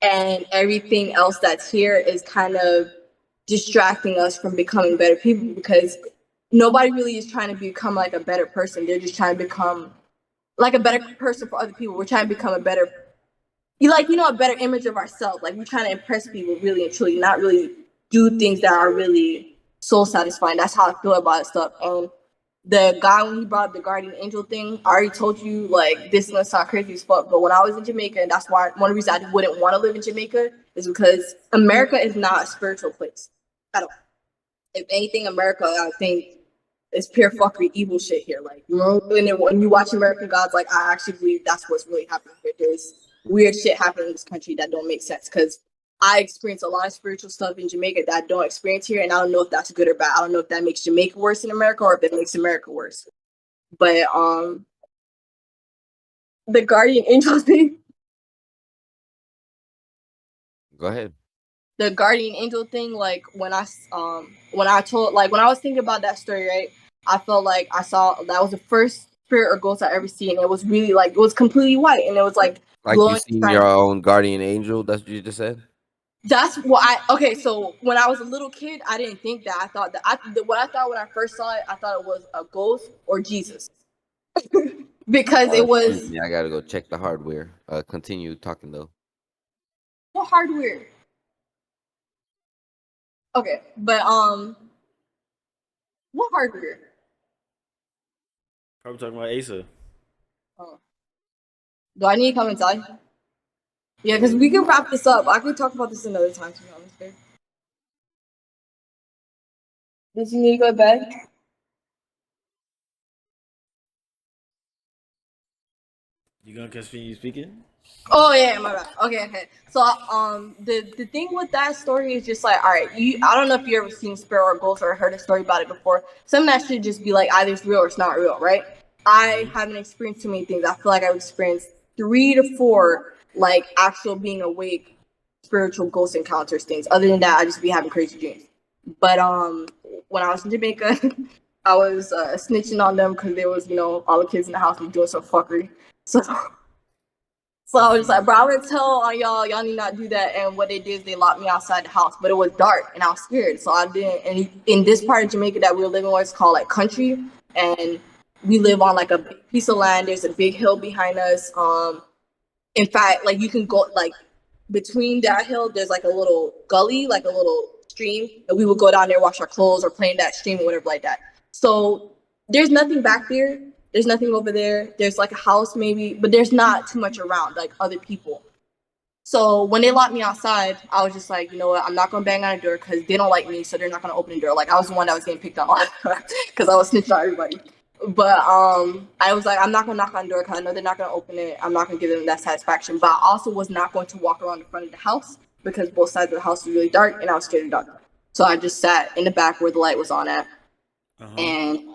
and everything else that's here is kind of distracting us from becoming better people because nobody really is trying to become like a better person. They're just trying to become like a better person for other people. We're trying to become a better a better image of ourselves. Like we're trying to impress people really and truly, not really do things that are really soul satisfying. That's how I feel about stuff. And the guy, when he brought up the guardian angel thing, I already told you like this is gonna sound crazy as fuck. But when I was in Jamaica, and that's why one of the reasons I wouldn't want to live in Jamaica is because America is not a spiritual place at all. If anything, America, I think, is pure fuckery, evil shit here. Like, you know, when you watch American Gods, like, I actually believe that's what's really happening here. There's weird shit happening in this country that don't make sense. Because I experience a lot of spiritual stuff in Jamaica that I don't experience here, and I don't know if that's good or bad. I don't know if that makes Jamaica worse than America or if it makes America worse. But the guardian angel thing. Go ahead. The guardian angel thing, like when I was thinking about that story, right? I felt like I saw that was the first spirit or ghost I ever seen. It was really like it was completely white and it was like Like you glowing. seen your own guardian angel? That's what you just said. That's what okay. So when I was a little kid, I didn't think that. I thought that what I thought when I first saw it, I thought it was a ghost or Jesus because it Excuse was me, I gotta go check the hardware. Continue talking though. what hardware. Okay, but what hardware? Probably talking about Asa. Oh. Do I need to come inside? Yeah, because we can wrap this up. I can talk about this another time, to be honest. Babe. Did you need to go to bed? You gonna continue speaking? Oh yeah, my bad. Okay. So the thing with that story is just like, all right, I don't know if you ever seen Spirit or Ghost or heard a story about it before. Some of that should just be like either it's real or it's not real, right? I haven't experienced too many things. I feel like I've experienced 3 to 4 like actual being awake, spiritual ghost encounters things. Other than that, I just be having crazy dreams. But when I was in Jamaica, I was snitching on them because there was all the kids in the house were doing some fuckery. So I was just like, bro, I'm gonna tell on y'all need not do that. And what they did is they locked me outside the house, but it was dark and I was scared. So I didn't. And in this part of Jamaica that we were living on, it's called like country, and we live on like a big piece of land. There's a big hill behind us. In fact, like you can go like between that hill, there's like a little gully, like a little stream, and we would go down there, wash our clothes, or play in that stream or whatever like that. So there's nothing back there. There's nothing over there. There's like a house maybe, but there's not too much around, like other people. So when they locked me outside, I was just like, you know what? I'm not gonna bang on the door because they don't like me, so they're not gonna open the door. Like I was the one that was getting picked on because I was snitching on everybody. But I was like, I'm not gonna knock on the door because I know they're not gonna open it. I'm not gonna give them that satisfaction. But I also was not going to walk around the front of the house because both sides of the house was really dark and I was scared of dark. So I just sat in the back where the light was on at, and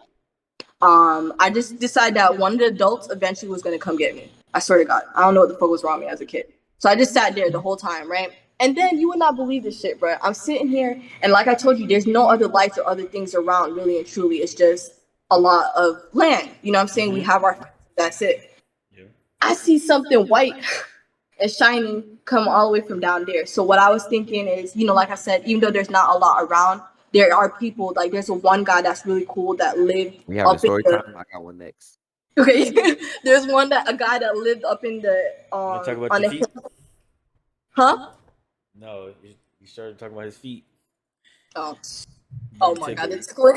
I just decided that one of the adults eventually was gonna come get me. I swear to God, I don't know what the fuck was wrong with me as a kid. So I just sat there the whole time, right? And then you would not believe this shit, bro. I'm sitting here, and like I told you, there's no other lights or other things around, really and truly. It's just a lot of land. You know what I'm saying? We have our, that's it. Yeah. I see something white and shining come all the way from down there. So what I was thinking is, like I said, even though there's not a lot around, there are people, like there's one guy that's really cool that lived We having up in story the, time. I got one next. okay, there's a guy that lived up in the, You gonna talk about on your the feet? hill. Huh? No, you started talking about his feet. Oh my God, that's cool.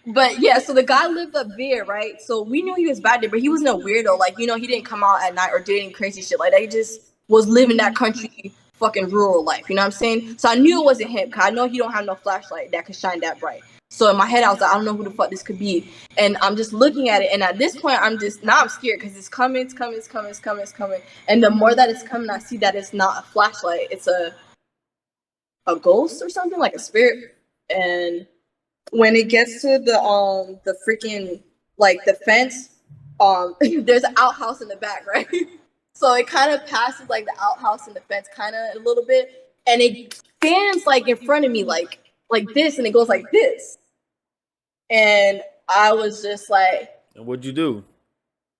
But yeah, so the guy lived up there, right? So we knew he was bad there, but he wasn't a weirdo. Like, he didn't come out at night or do any crazy shit like that. He just was living that country fucking rural life. You know what I'm saying? So I knew it wasn't him because I know he don't have no flashlight that could shine that bright. So in my head, I was like, I don't know who the fuck this could be. And I'm just looking at it. And at this point, I'm scared because it's coming. And the more that it's coming, I see that it's not a flashlight. It's a ghost or something, like a spirit. And when it gets to the freaking, like, the fence, there's an outhouse in the back, right? So it kind of passes, like, the outhouse and the fence kind of a little bit. And it stands, like, in front of me, like this, and it goes like this. And I was just like, And what'd you do?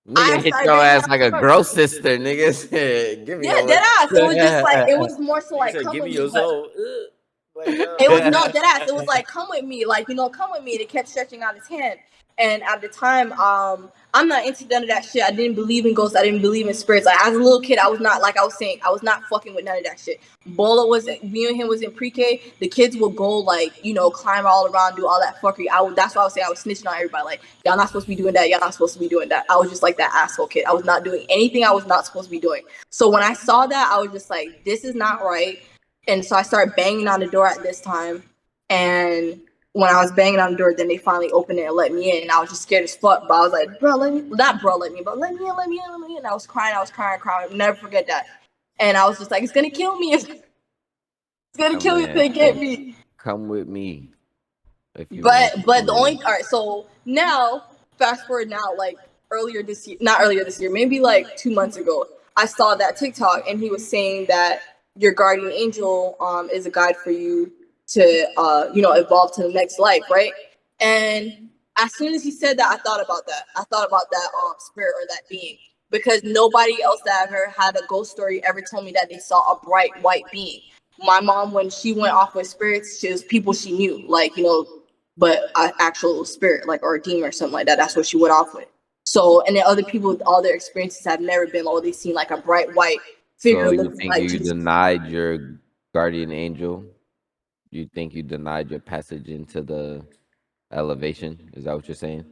Nigga hit your ass like a gross sister, nigga. Give me yeah, dead ass. It was just like, it was more so like, said, come give with me me. your But soul. it was no dead ass. It was like, come with me, like, come with me. And it kept stretching out his hand. And at the time, I'm not into none of that shit. I didn't believe in ghosts. I didn't believe in spirits. Like, as a little kid, I was not, like I was saying, I was not fucking with none of that shit. Bola was, me and him was in pre-K. The kids would go, like, climb all around, do all that fuckery. That's why I was saying I was snitching on everybody. Like, y'all not supposed to be doing that. Y'all not supposed to be doing that. I was just like that asshole kid. I was not doing anything I was not supposed to be doing. So when I saw that, I was just like, this is not right. And so I started banging on the door at this time. And when I was banging on the door, then they finally opened it and let me in. And I was just scared as fuck. But I was like, bro, let me in. And I was crying. I'll never forget that. And I was just like, it's going to kill me. It's going to kill me if they get me. Come with me. If you But want the only, all right, so now, fast forward now, like not earlier this year, maybe like 2 months ago, I saw that TikTok and he was saying that your guardian angel is a guide for you to evolve to the next life, right? And as soon as he said that, I thought about that spirit or that being, because nobody else that ever had a ghost story ever told me that they saw a bright white being. My mom, when she went off with spirits, she was people she knew, like, but an actual spirit, like, or a demon or something like that. That's what she went off with. So, and then other people with all their experiences have never been, they've seen like a bright white figure. So you think you denied your guardian angel? You think you denied your passage into the elevation? Is that what you're saying?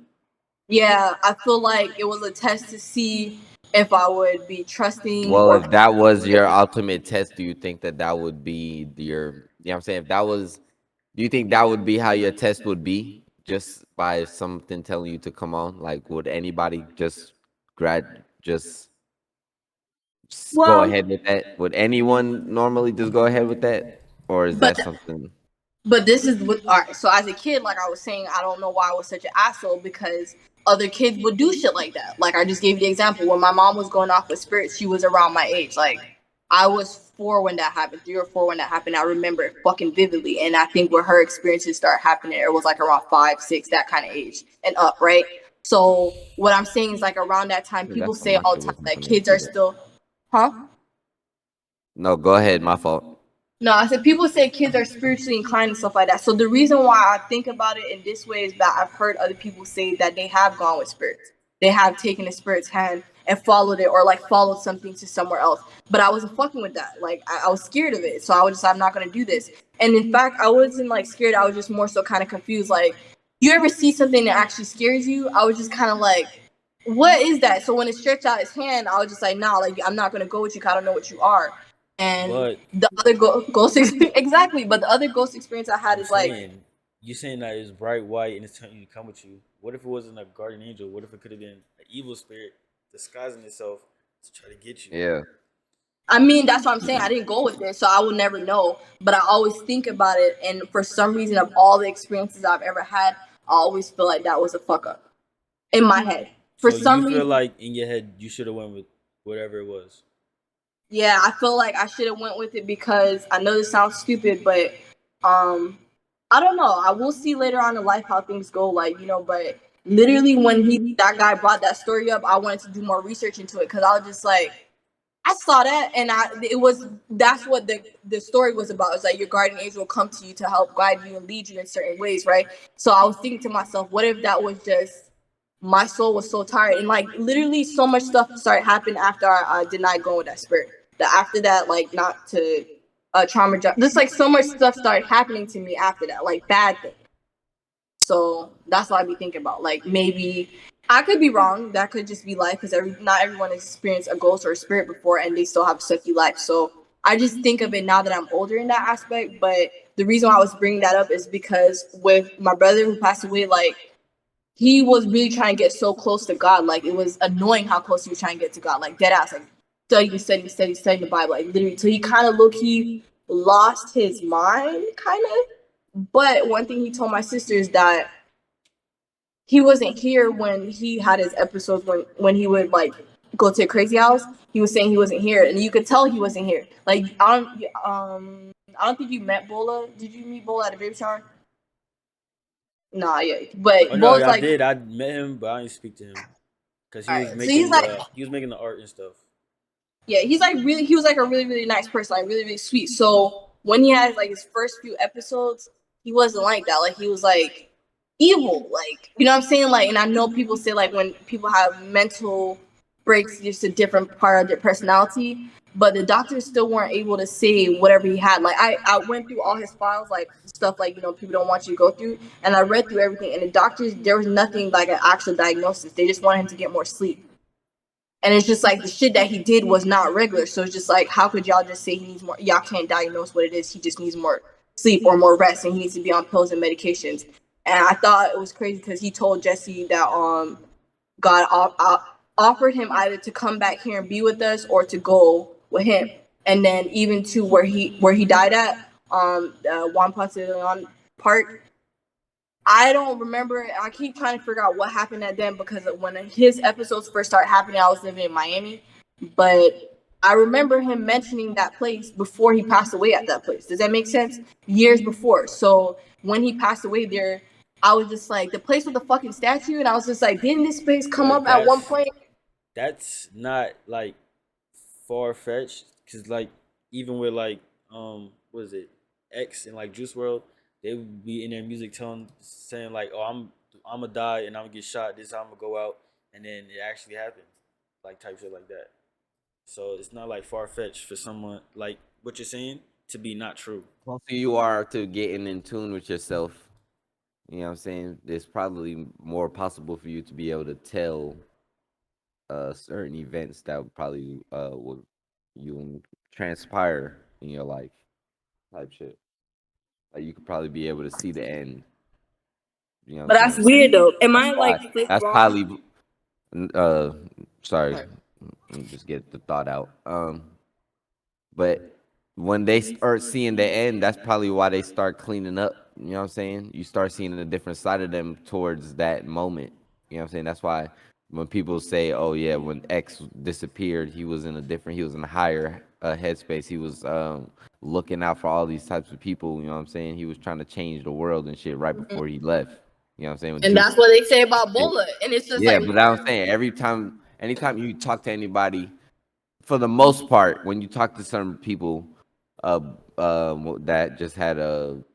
Yeah, I feel like it was a test to see if I would be trusting. Well, if that was your ultimate test, do you think that would be your, you know what I'm saying? If that was, do you think that would be how your test would be? Just by something telling you to come on? Like, would anybody just go ahead with that? Would anyone normally just go ahead with that? Or is that something? But this is what, all right, so as a kid, like I was saying, I don't know why I was such an asshole, because other kids would do shit like that. Like, I just gave you the example. When my mom was going off with spirits, she was around my age. Like, I was 4 when that happened, 3 or 4 when that happened. I remember it fucking vividly. And I think where her experiences start happening, it was like around 5, 6, that kind of age and up, right? So what I'm saying is, like, around that time, people say all the time that kids are still, huh? No, go ahead. My fault. No, I said people say kids are spiritually inclined and stuff like that. So the reason why I think about it in this way is that I've heard other people say that they have gone with spirits. They have taken a spirit's hand and followed it, or like followed something to somewhere else. But I wasn't fucking with that. Like, I was scared of it. So I was just, I'm not going to do this. And in fact, I wasn't like scared. I was just more so kind of confused. Like, you ever see something that actually scares you? I was just kind of like, what is that? So when it stretched out his hand, I was just like, nah, like, I'm not going to go with you because I don't know what you are. And the other ghost exactly, but the other ghost experience I had is like, you're saying that it's bright white and it's telling you to come with you. What if it wasn't a guardian angel? What if it could have been an evil spirit disguising itself to try to get you? Yeah. I mean, that's what I'm saying. I didn't go with it, so I will never know. But I always think about it, and for some reason, of all the experiences I've ever had, I always feel like that was a fuck up in my head. For some reason, you feel like in your head you should have went with whatever it was. Yeah, I feel like I should have went with it, because I know this sounds stupid, but I don't know. I will see later on in life how things go, like, but literally when that guy brought that story up, I wanted to do more research into it, because I was just like, I saw that, and that's what the story was about. It's like your guardian angel will come to you to help guide you and lead you in certain ways, right? So I was thinking to myself, what if that was just my soul was so tired, and like literally so much stuff started happening after I denied going with that spirit. That after that, like, not to trauma, just like so much stuff started happening to me after that, like bad things. So that's what I be thinking about. Like, maybe I could be wrong. That could just be life, because not everyone has experienced a ghost or a spirit before, and they still have a sucky life. So I just think of it now that I'm older in that aspect. But the reason why I was bringing that up is because with my brother who passed away, like he was really trying to get so close to God. Like it was annoying how close he was trying to get to God. Like dead ass, like studying the Bible, like literally. So he kind of low key lost his mind, kind of. But one thing he told my sister is that he wasn't here when he had his episodes when he would like go to a crazy house. He was saying he wasn't here, and you could tell he wasn't here. Like I don't think you met Bola. Did you meet Bola at a baby shower? Nah, yeah. Oh But no, Bola's I like, did. I met him, but I didn't speak to him because all right. So he's like, he was making the art and stuff. yeah, he's like really, he was like a really, really nice person, like really, really sweet. So when he had like his first few episodes, he wasn't like that. Like he was like evil, like you know what I'm saying? Like, and I know people say like when people have mental breaks, just a different part of their personality. But the doctors still weren't able to say whatever he had. Like I went through all his files, like stuff like people don't want you to go through, and I read through everything. And the doctors, there was nothing like an actual diagnosis. They just wanted him to get more sleep. And it's just like the shit that he did was not regular. So it's just like, how could y'all just say he needs more? Y'all can't diagnose what it is. He just needs more sleep or more rest, and he needs to be on pills and medications. And I thought it was crazy because he told Jesse that God offered him either to come back here and be with us or to go with him. And then even to where he died at Juan Ponce de Leon Park, I don't remember. I keep trying to figure out what happened at them because when his episodes first started happening, I was living in Miami. But I remember him mentioning that place before he passed away at that place. Does that make sense? Years before. So when he passed away there, I was just like, the place with the fucking statue, and I was just like, didn't this place come But up at one point? that's not like far fetched because like even with like what is it X and like Juice World, they would be in their music saying like, oh, I'm gonna die and I'm gonna get shot. This is how I'm gonna go out, and then it actually happened, like type shit like that. So it's not like far fetched for someone like what you're saying to be not true. Closer you are to getting in tune with yourself, you know what I'm saying? It's probably more possible for you to be able to tell certain events that would probably would you transpire in your life type shit. Like you could probably be able to see the end. You know what But I'm that's saying? weird though. Am That's I why. like fake That's wrong? probably uh sorry. Let me just get the thought out. But when they start seeing the end, that's probably why they start cleaning up. You know what I'm saying? You start seeing a different side of them towards that moment. You know what I'm saying? That's why when people say, "Oh yeah, when X disappeared, he was in a higher headspace. He was looking out for all these types of people." You know what I'm saying? He was trying to change the world and shit right before he left. You know what I'm saying? With And Juice. that's what they say about Bola. And it's just Yeah, like, but I'm saying anytime you talk to anybody for the most part, when you talk to some people uh, that just had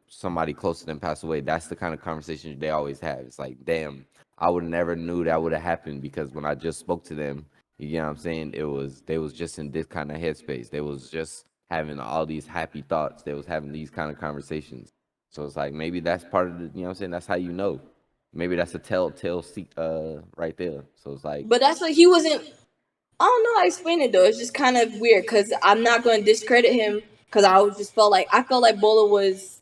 somebody close to them pass away, that's the kind of conversation they always have. It's like, damn, I would have never knew that would have happened because when I just spoke to them, you know what I'm saying? They was just in this kind of headspace. They was just having all these happy thoughts. They was having these kind of conversations. So it's like maybe that's part of the, you know what I'm saying? That's how you know. Maybe that's a telltale right there. So it's like, but that's what he wasn't. I don't know how to explain it though. It's just kind of weird because I'm not going to discredit him because I felt like Bola was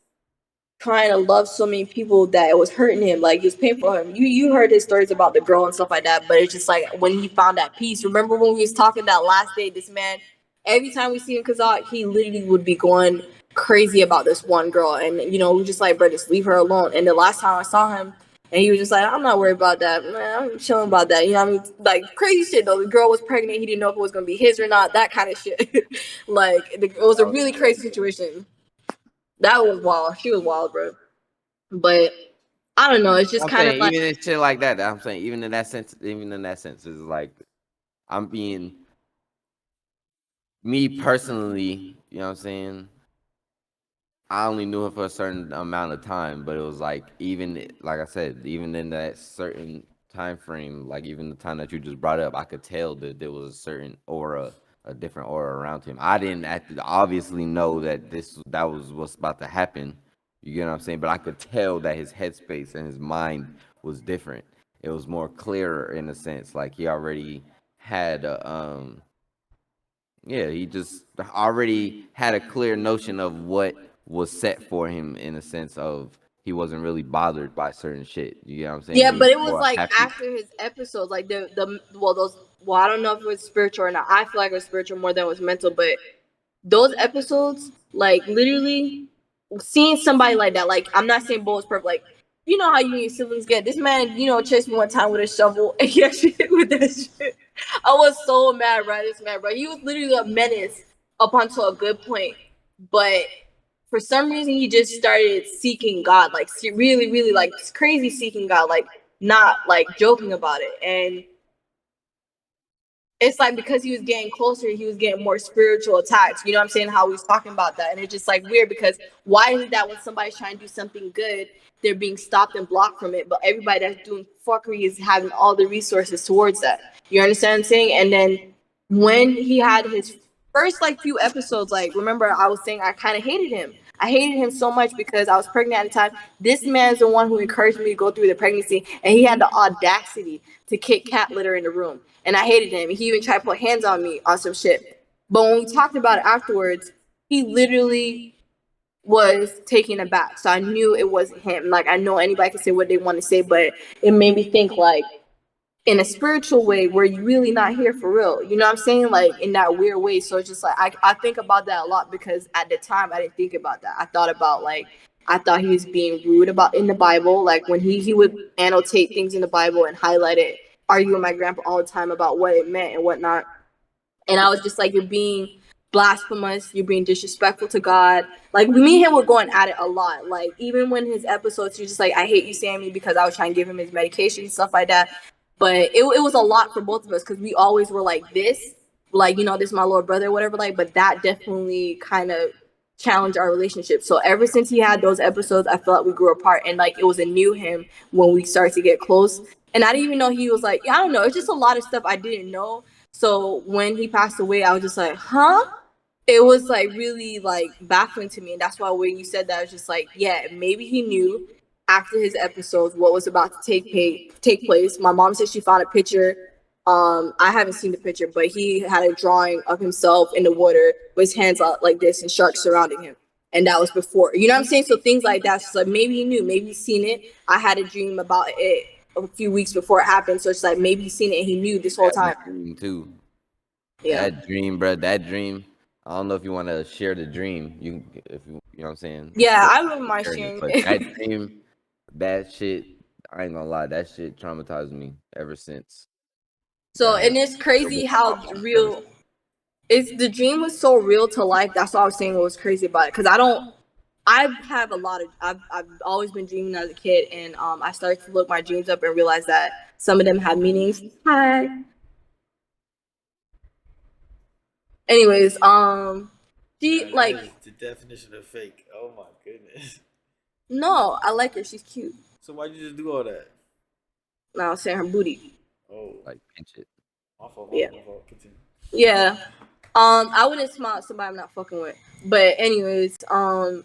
trying to love so many people that it was hurting him. Like it was painful for him. You heard his stories about the girl and stuff like that, but it's just like when he found that peace. Remember when we was talking that last day? This man, every time we see him, Kazak, he literally would be going crazy about this one girl, and we just like, bro, just leave her alone. And the last time I saw him. And he was just like, I'm not worried about that. Man, I'm chilling about that. You know what I mean? Like crazy shit though. The girl was pregnant. He didn't know if it was gonna be his or not. That kind of shit. It was a really crazy situation. That was wild. She was wild, bro. But I don't know. It's just I'm kind of saying like, even in shit like that. I'm saying even in that sense, it's like I'm being me personally. You know what I'm saying? I only knew him for a certain amount of time, but it was like even like I said, even in that certain time frame, like even the time that you just brought up, I could tell that there was a certain aura, a different aura around him. I didn't obviously know that that was what's about to happen. You get what I'm saying? But I could tell that his headspace and his mind was different. It was more clearer in a sense, like he already had Yeah, he just already had a clear notion of what was set for him in a sense of he wasn't really bothered by certain shit. You get what I'm saying? Yeah, He but was it was more like happy. after his episodes, like the well those well I don't know if it was spiritual or not. I feel like it was spiritual more than it was mental, but those episodes, like literally seeing somebody like that, like I'm not saying Bo is perfect, like you know how you and your siblings get. This man, chased me one time with a shovel and he actually hit with that shit. I was so mad, right? This man, bro. He was literally a menace up until a good point. But for some reason he just started seeking God, like really, really like crazy seeking God, like not like joking about it. And it's like because he was getting closer, he was getting more spiritual attacks. You know what I'm saying? How we was talking about that. And it's just like weird because why is it that when somebody's trying to do something good, they're being stopped and blocked from it, but everybody that's doing fuckery is having all the resources towards that. You understand what I'm saying? And then when he had his first like few episodes, like remember I was saying I kind of hated him. I hated him so much because I was pregnant at the time. This man's the one who encouraged me to go through the pregnancy, and he had the audacity to kick cat litter in the room. And I hated him. He even tried to put hands on me on some shit. But when we talked about it afterwards, he literally was taken aback. So I knew it wasn't him. Like I know anybody can say what they want to say, but it made me think like in a spiritual way where you really not here for real. You know what I'm saying? Like in that weird way. So it's just like I think about that a lot because at the time I didn't think about that. I thought about like I thought he was being rude about in the Bible. Like when he would annotate things in the Bible and highlight it, argue with my grandpa all the time about what it meant and whatnot. And I was just like, you're being blasphemous, you're being disrespectful to God. Like me and him were going at it a lot. Like even when his episodes, he was just like, I hate you, Sammy, because I was trying to give him his medication and stuff like that. But it was a lot for both of us because we always were like this, like this is my little brother or whatever. Like, but that definitely kind of challenged our relationship. So ever since he had those episodes, I felt like we grew apart, and like it was a new him when we started to get close. And I didn't even know he was like, I don't know. It's just a lot of stuff I didn't know. So when he passed away, I was just like, huh? It was like really like baffling to me. And that's why when you said that, I was just like, yeah, maybe he knew after his episodes what was about to take place. My mom said she found a picture. I haven't seen the picture, but he had a drawing of himself in the water with his hands out like this and sharks surrounding him. And that was before. You know what I'm saying? So things like that. So like maybe he knew, maybe he's seen it. I had a dream about it a few weeks before it happened. So it's like maybe he's seen it and he knew this whole That time. dream too. Yeah. That dream, bro. That dream. I don't know if you want to share the dream. If you know what I'm saying. Yeah, Feel I wouldn't comfortable mind sharing it. sharing But that it. dream, that shit. I ain't gonna lie. That shit traumatized me ever since. So, That has and it's stayed with crazy my how mom ever real since. it's the dream was so real to life. That's what I was saying what was crazy about it. Cause I have a lot of, I've always been dreaming as a kid. And I started to look my dreams up and realize that some of them have meanings. Hi. Anyways, she Nah, that like, is the definition of fake. Oh my goodness. no, I like her. She's cute. So why'd you just do all that? Now I was saying her booty. Oh, Like pinch it. my fault, my Yeah. fault, my fault. Continue. Yeah. I wouldn't smile at somebody I'm not fucking with. But anyways, I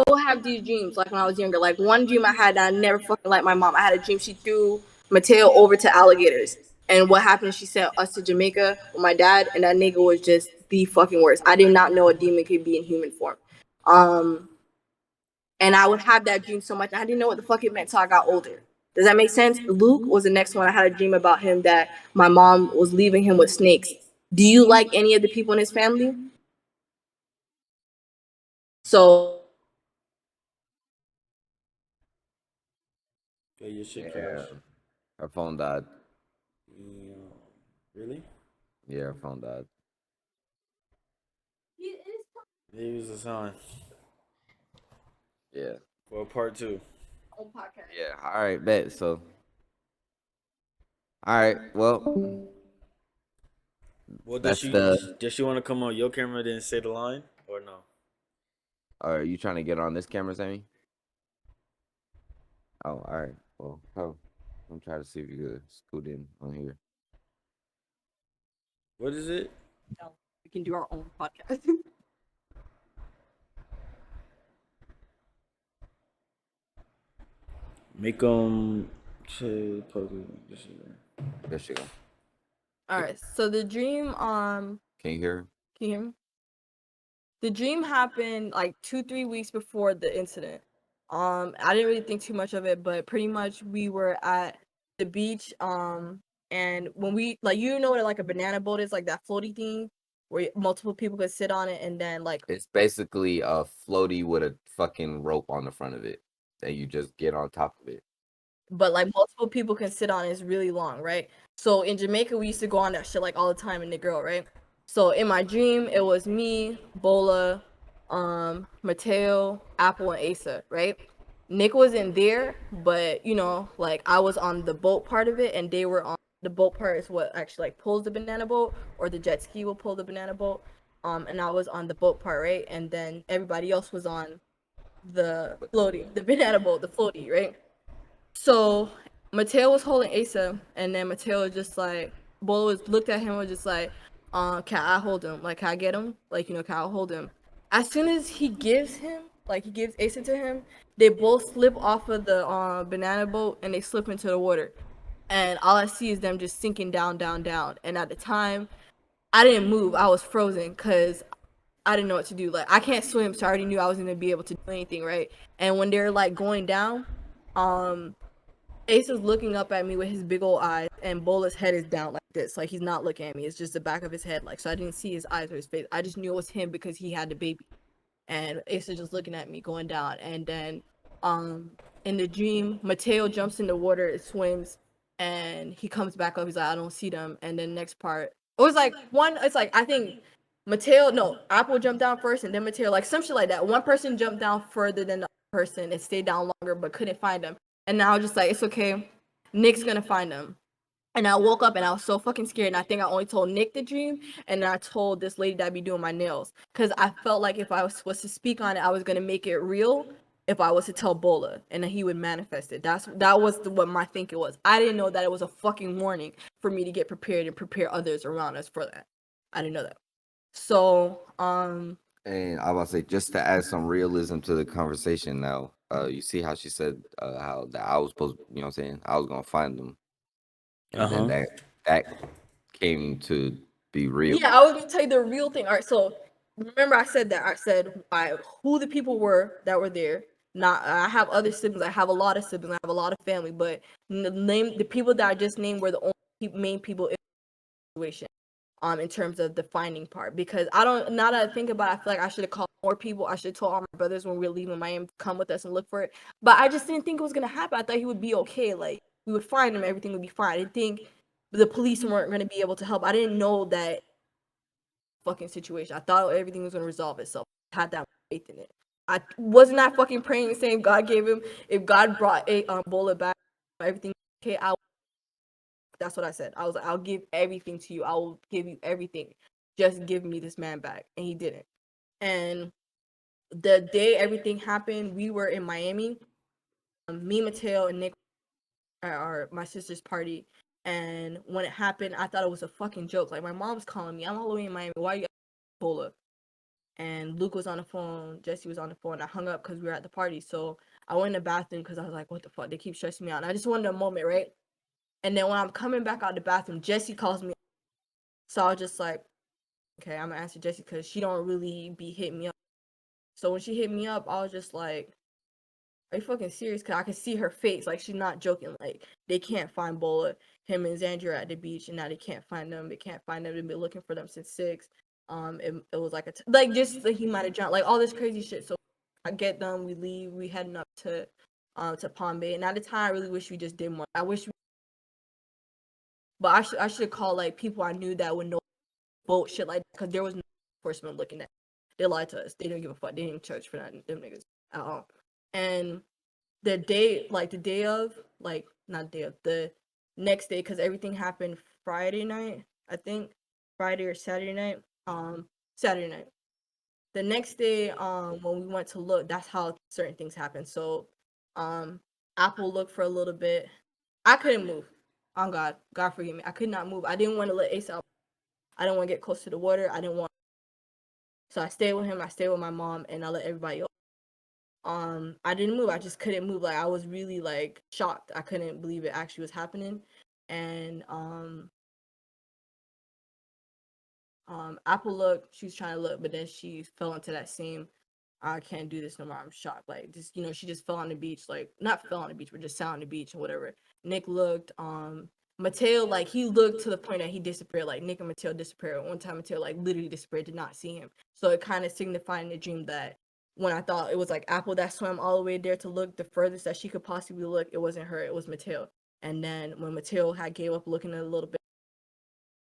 will have these dreams like when I was younger. Like one dream I had that I never fucking liked my mom. I had a dream she threw Mateo over to alligators. And what happened, she sent us to Jamaica with my dad, and that nigga was just the fucking worst. I did not know a demon could be in human form. Um, and I would have that dream so much. I didn't know what the fuck it meant till I got older. Does that make sense? Luke was the next one. I had a dream about him that my mom was leaving him with snakes. Do you like any of the people in his family? So Yeah, your shit Yeah. crashed. Her phone died. Yeah. Really? Yeah, her phone died. Maybe it's a sign Yeah. for a part two. Yeah. All right, bet. So, all right. Well, Well, that's the. does she want to come on your camera and say the line or no? Are you trying to get on this camera, Sammy? Oh, all right. Well, I'm trying to see if you could scoot in on here. What is it? no, we can do our own podcast. Make say public. There she go. All right. So the dream Can you hear? Can you hear me? The dream happened like 2-3 weeks before the incident. I didn't really think too much of it, but pretty much we were at the beach. And when we like, you know what like a banana boat is, like that floaty thing where multiple people could sit on it, and then like It's basically a floaty with a fucking rope on the front of it that you just get on top of it. but like multiple people can sit on it. It's really long, right? So in Jamaica, we used to go on that shit like all the time in the girl, right? So in my dream, it was me, Bola, Mateo, Apple, and Asa, right? Nick wasn't there, but you know, like I was on the boat part of it, and they were on the boat part is what actually like pulls the banana boat, or the jet ski will pull the banana boat. And I was on the boat part, right? And then everybody else was on the floaty, the banana boat, the floaty, right? So Mateo was holding Asa, and then Mateo was just like, Bolo was looked at him and was just like, can I hold him? Like, can I get him? Like, you know, can I hold him? As soon as he gives him, like, he gives Asa to him, they both slip off of the banana boat and they slip into the water. And all I see is them just sinking down, down, down. And at the time, I didn't move. I was frozen because I didn't know what to do. Like, I can't swim, so I already knew I wasn't gonna be able to do anything, right? And when they're like going down, Ace is looking up at me with his big old eyes, and Bola's head is down like this. Like, he's not looking at me. It's just the back of his head. Like, so I didn't see his eyes or his face. I just knew it was him because he had the baby. And Ace is just looking at me going down. And then in the dream, Mateo jumps in the water, it swims, and he comes back up. He's like, I don't see them. And then next part, it was like it's like, I think Mateo, no, Apple jumped down first, and then Mateo, like some shit like that. One person jumped down further than the other person and stayed down longer but couldn't find them. And now just like, it's okay. Nick's gonna find them. And I woke up and I was so fucking scared. And I think I only told Nick the dream, and then I told this lady that I be doing my nails. Because I felt like if I was to speak on it, I was gonna make it real if I was to tell Bola, and then he would manifest it. That was what my thinking was. I didn't know that it was a fucking warning for me to get prepared and prepare others around us for that. I didn't know that. So, And I was say, just to add some realism to the conversation now, you see how she said how that I was supposed, you know what I'm saying, I was gonna find them, and then that came to be real. yeah, I was gonna tell you the real thing. All right, so remember I said that. I said who the people were that were there. Not I have other siblings. I have a lot of siblings. I have a lot of family, but the people that I just named were the only main people in the situation. In terms of the finding part, because I don't. Now that I think about it, I feel like I should have called more people. I should have told all my brothers when we were leaving Miami to come with us and look for it. But I just didn't think it was gonna happen. I thought he would be okay. Like, we would find him, everything would be fine. I didn't think the police weren't gonna be able to help. I didn't know that fucking situation. I thought everything was gonna resolve itself. I had that faith in it. I wasn't that fucking praying and saying God gave him. If God brought a bullet back, everything okay. That's what I said. I was like, I'll give everything to you. I will give you everything. Just give me this man back. And he didn't. And the day everything happened, we were in Miami. Me, Mateo, and Nick are my sister's party. And when it happened, I thought it was a fucking joke. Like, my mom was calling me. I'm all the way in Miami. Why are you Ebola? And Luke was on the phone. Jesse was on the phone. I hung up because we were at the party. So I went in the bathroom because I was like, what the fuck? They keep stressing me out. And I just wanted a moment, right? And then when I'm coming back out the bathroom, Jesse calls me. So I was just like, okay, I'm gonna answer Jesse because she don't really be hitting me up. So when she hit me up, I was just like, are you fucking serious? Because I could see her face. Like, she's not joking. Like, they can't find Bola. Him and Xandra are at the beach, and now they can't find them. They can't find them. They've been looking for them since 6. It was like like just like he might have drowned. Like, all this crazy shit. So I get them. We leave. We heading up to Palm Bay. And at the time, I really wish we just did more. I wish, but I should have called like people I knew that would know boat shit like that, because there was no enforcement looking at. They lied to us. They didn't give a fuck. They didn't charge for that. Them niggas at all. And the day, like the day of, like not day of, the next day, because everything happened Friday night, I think, Friday or Saturday night. Saturday night. The next day, when we went to look, that's how certain things happened. So, Apple looked for a little bit. I couldn't move. Oh God forgive me. I could not move. I didn't want to let Ace out. I didn't want to get close to the water. I didn't want. So I stayed with him. I stayed with my mom, and I let everybody else. I didn't move. I just couldn't move. Like, I was really like shocked. I couldn't believe it actually was happening. And Apple looked, she was trying to look, but then she fell into that same I can't do this no more. I'm shocked. Like just she just fell on the beach. Like not fell on the beach, but just sat on the beach and whatever. Nick looked. Mateo, like he looked to the point that he disappeared. Like Nick and Mateo disappeared. One time Mateo like literally disappeared, did not see him. So it kind of signified in the dream that when I thought it was like Apple that swam all the way there to look the furthest that she could possibly look, it wasn't her, it was Mateo. And then when Mateo had gave up looking a little bit,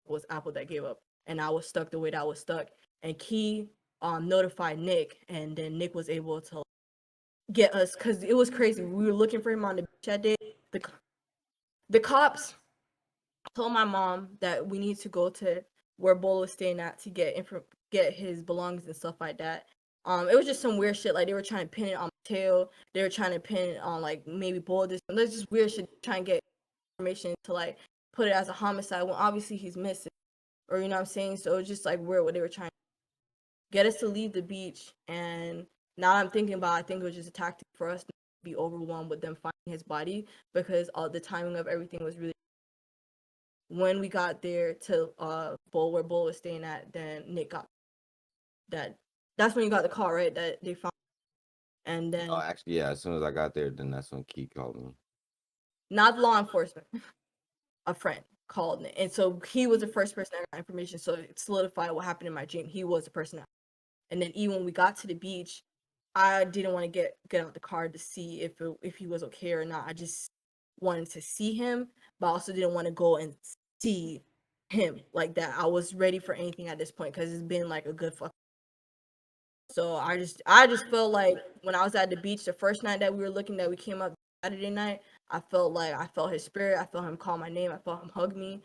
it was Apple that gave up. And I was stuck the way that I was stuck. And Key notified Nick, and then Nick was able to get us because it was crazy. We were looking for him on the beach that day. The cops told my mom that we need to go to where Bolo was staying at to get his belongings and stuff like that. It was just some weird shit. Like they were trying to pin it on Mateo. They were trying to pin it on like maybe Bolo. There's just weird shit trying to get information to like put it as a homicide when obviously he's missing, or you know what I'm saying. So it was just like weird what they were trying to get us to leave the beach. And now I'm thinking about, I think it was just a tactic for us to be overwhelmed with them finding his body because all the timing of everything was really. When we got there to where Bull was staying at, then Nick got that. That's when you got the call, right? That they found, and then actually, yeah. As soon as I got there, then that's when Key called me. not law enforcement, a friend called me, and so he was the first person that got information. So it solidified what happened in my dream. He was the person that. And then even when we got to the beach, I didn't want to get out the car to see if he was okay or not. I just wanted to see him, but I also didn't want to go and see him like that. I was ready for anything at this point because it's been like a good fuck. So I just felt like when I was at the beach the first night that we were looking, that we came up Saturday night, I felt his spirit. I felt him call my name. I felt him hug me.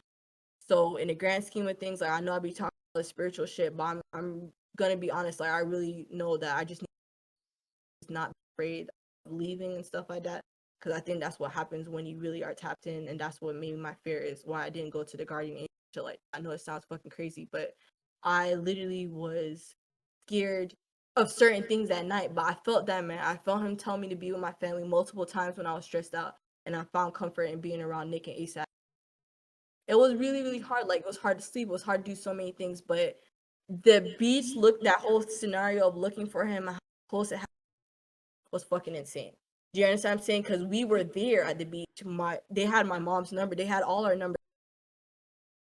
So in the grand scheme of things, like I know I be talking about spiritual shit, but I'm gonna be honest. Like I really know that I just need to not be afraid of leaving and stuff like that, because I think that's what happens when you really are tapped in, and that's what maybe my fear is why I didn't go to the guardian angel. Like I know it sounds fucking crazy, but I literally was scared of certain things that night. But I felt that, man. I felt him tell me to be with my family multiple times when I was stressed out, and I found comfort in being around Nick and ASAP. It was really, really hard. Like it was hard to sleep. It was hard to do so many things. But the beach that whole scenario of looking for him, how close it was fucking insane. Do you understand what I'm saying? Because we were there at the beach. They had my mom's number. They had all our numbers.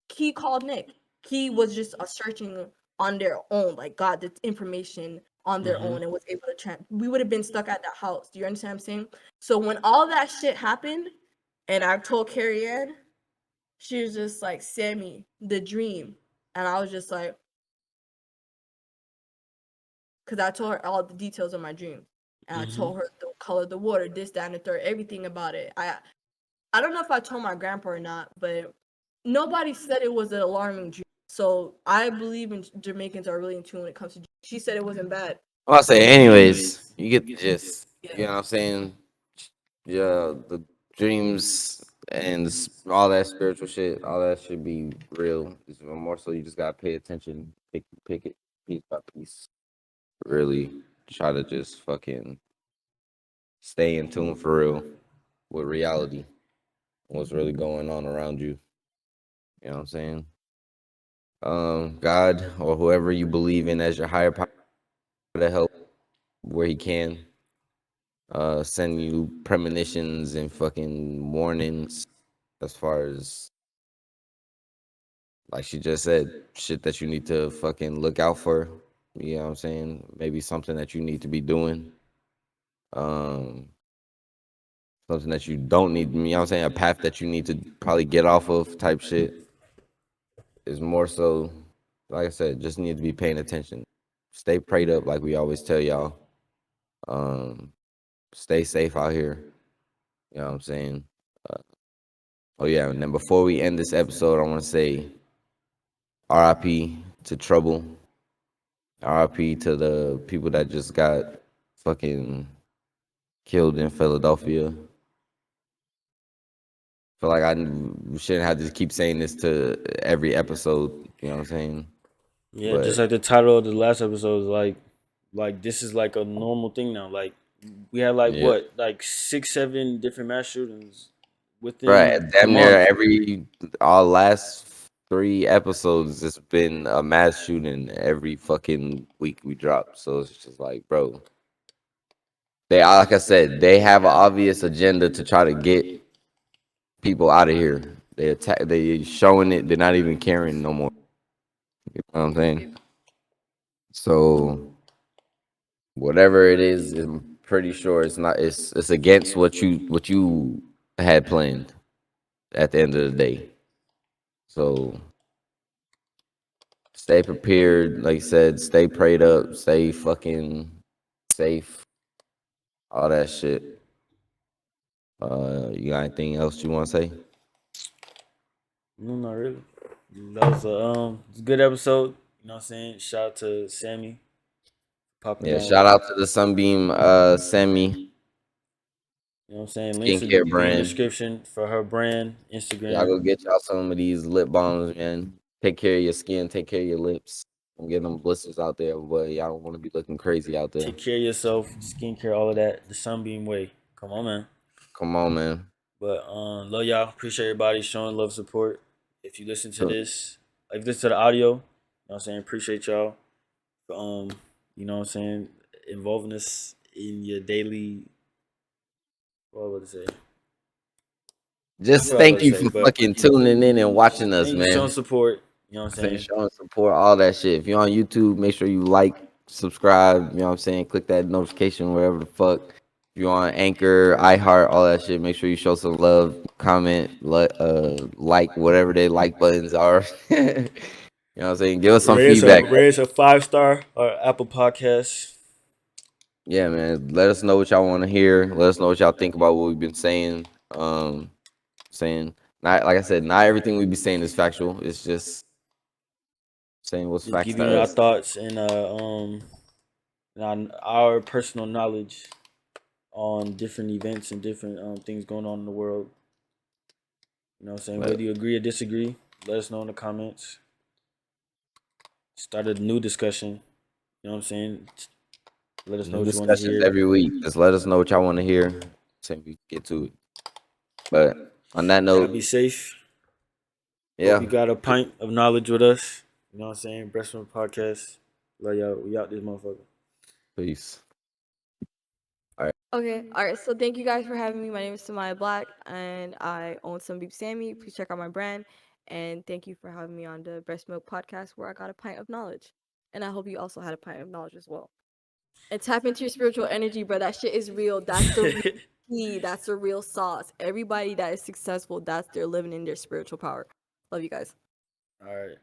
Key called Nick. Key was just searching on their own, like got the information on their own and was able to we would have been stuck at that house. Do you understand what I'm saying? So when all that shit happened, and I told Carrie Ann, she was just like, Sammy, the dream. And I was just like, because I told her all the details of my dream. And I told her the color of the water, this, that, and the third, everything about it. I don't know if I told my grandpa or not, but nobody said it was an alarming dream. So I believe in Jamaicans are really in tune when it comes to dreams. She said it wasn't bad. I'll say, anyways, you get the gist. Yeah. You know what I'm saying? Yeah, the dreams and all that spiritual shit, all that should be real. It's more so you just gotta pay attention, pick it piece by piece. Really try to just fucking stay in tune for real with reality, what's really going on around you. You know what I'm saying? God or whoever you believe in as your higher power to help where he can. Send you premonitions and fucking warnings as far as like she just said, shit that you need to fucking look out for. You know what I'm saying? Maybe something that you need to be doing. Um, something that you don't need. You know what I'm saying? A path that you need to probably get off of type shit is more so, like I said, just need to be paying attention. Stay prayed up, like we always tell y'all. Stay safe out here. You know what I'm saying? Oh yeah, and then before we end this episode, I want to say RIP to Trouble. RIP to the people that just got fucking killed in Philadelphia. Feel like I shouldn't have to keep saying this to every episode. You know what I'm saying? Yeah, But just like the title of the last episode is like this is like a normal thing now. Like we had like yeah, what, like 6, 7 different mass shootings right. within a Damn near month. every all last 3 episodes, it's been a mass shooting every fucking week we drop. So it's just like, bro, they like I said, they have an obvious agenda to try to get people out of here. They attack. They showing it. They're not even caring no more. You know what I'm saying? So whatever it is, I'm pretty sure it's not. It's against what you had planned at the end of the day. So stay prepared. Like I said, stay prayed up. Stay fucking safe. All that shit. You got anything else you want to say? No, not really. That was it's a good episode. You know what I'm saying? Shout out to Sammy popping Yeah. down with Shout it. out to the Sunbeam Semi You know what I'm saying? Links will skincare be in the brand. description for her brand, Y'all Instagram. go get y'all some of these lip balms, man. Take care of your skin. Take care of your lips. Don't get them blisters out there, but y'all don't want to be looking crazy out there. Take care of yourself, skincare, all of that. The Sunbeam way. Come on, man. Come on, man. But love y'all. Appreciate everybody showing love, support. If you listen to So, this, if you listen to the audio, you know what I'm saying? Appreciate y'all. Um, you know what I'm saying? Involving us in your daily. What was I say? I just forgot what I thank was you about to say, for but fucking tuning in and watching us, thank you for showing man. support. You know what I'm Saying saying? showing support, all that shit. If you're on YouTube, make sure you like, subscribe. You know what I'm saying? Click that notification wherever the fuck. If you're on Anchor, iHeart, all that shit, make sure you show some love, comment, like whatever they like buttons are. You know what I'm saying? Give us some feedback. Rate us a 5 star or Apple Podcasts. Yeah, man. Let us know what y'all want to hear. Let us know what y'all think about what we've been saying. Saying not like I said, not everything we be saying is factual. It's just saying what's Just facts giving to you our us. thoughts and our personal knowledge on different events and different things going on in the world. You know what I'm saying? But Whether you agree or disagree, let us know in the comments. Start a new discussion. You know what I'm saying? Let us know new what you want to discussions hear. every week. Just let us know what y'all want to hear. So we get to it. But on that Y'all be note, safe. Hope yeah, you got a pint of knowledge with us. You know what I'm saying? Breastfilm Podcast. Love y'all. We out this motherfucker. peace. Okay, all right. So thank you guys for having me. My name is Samaya Black, and I own SunbeamSami. Please check out my brand. And thank you for having me on the Breast Milk Podcast, where I got a pint of knowledge. And I hope you also had a pint of knowledge as well. And tap into your spiritual energy, bro. That shit is real. That's the real key. That's the real sauce. Everybody that is successful, they're living in their spiritual power. Love you guys. All right.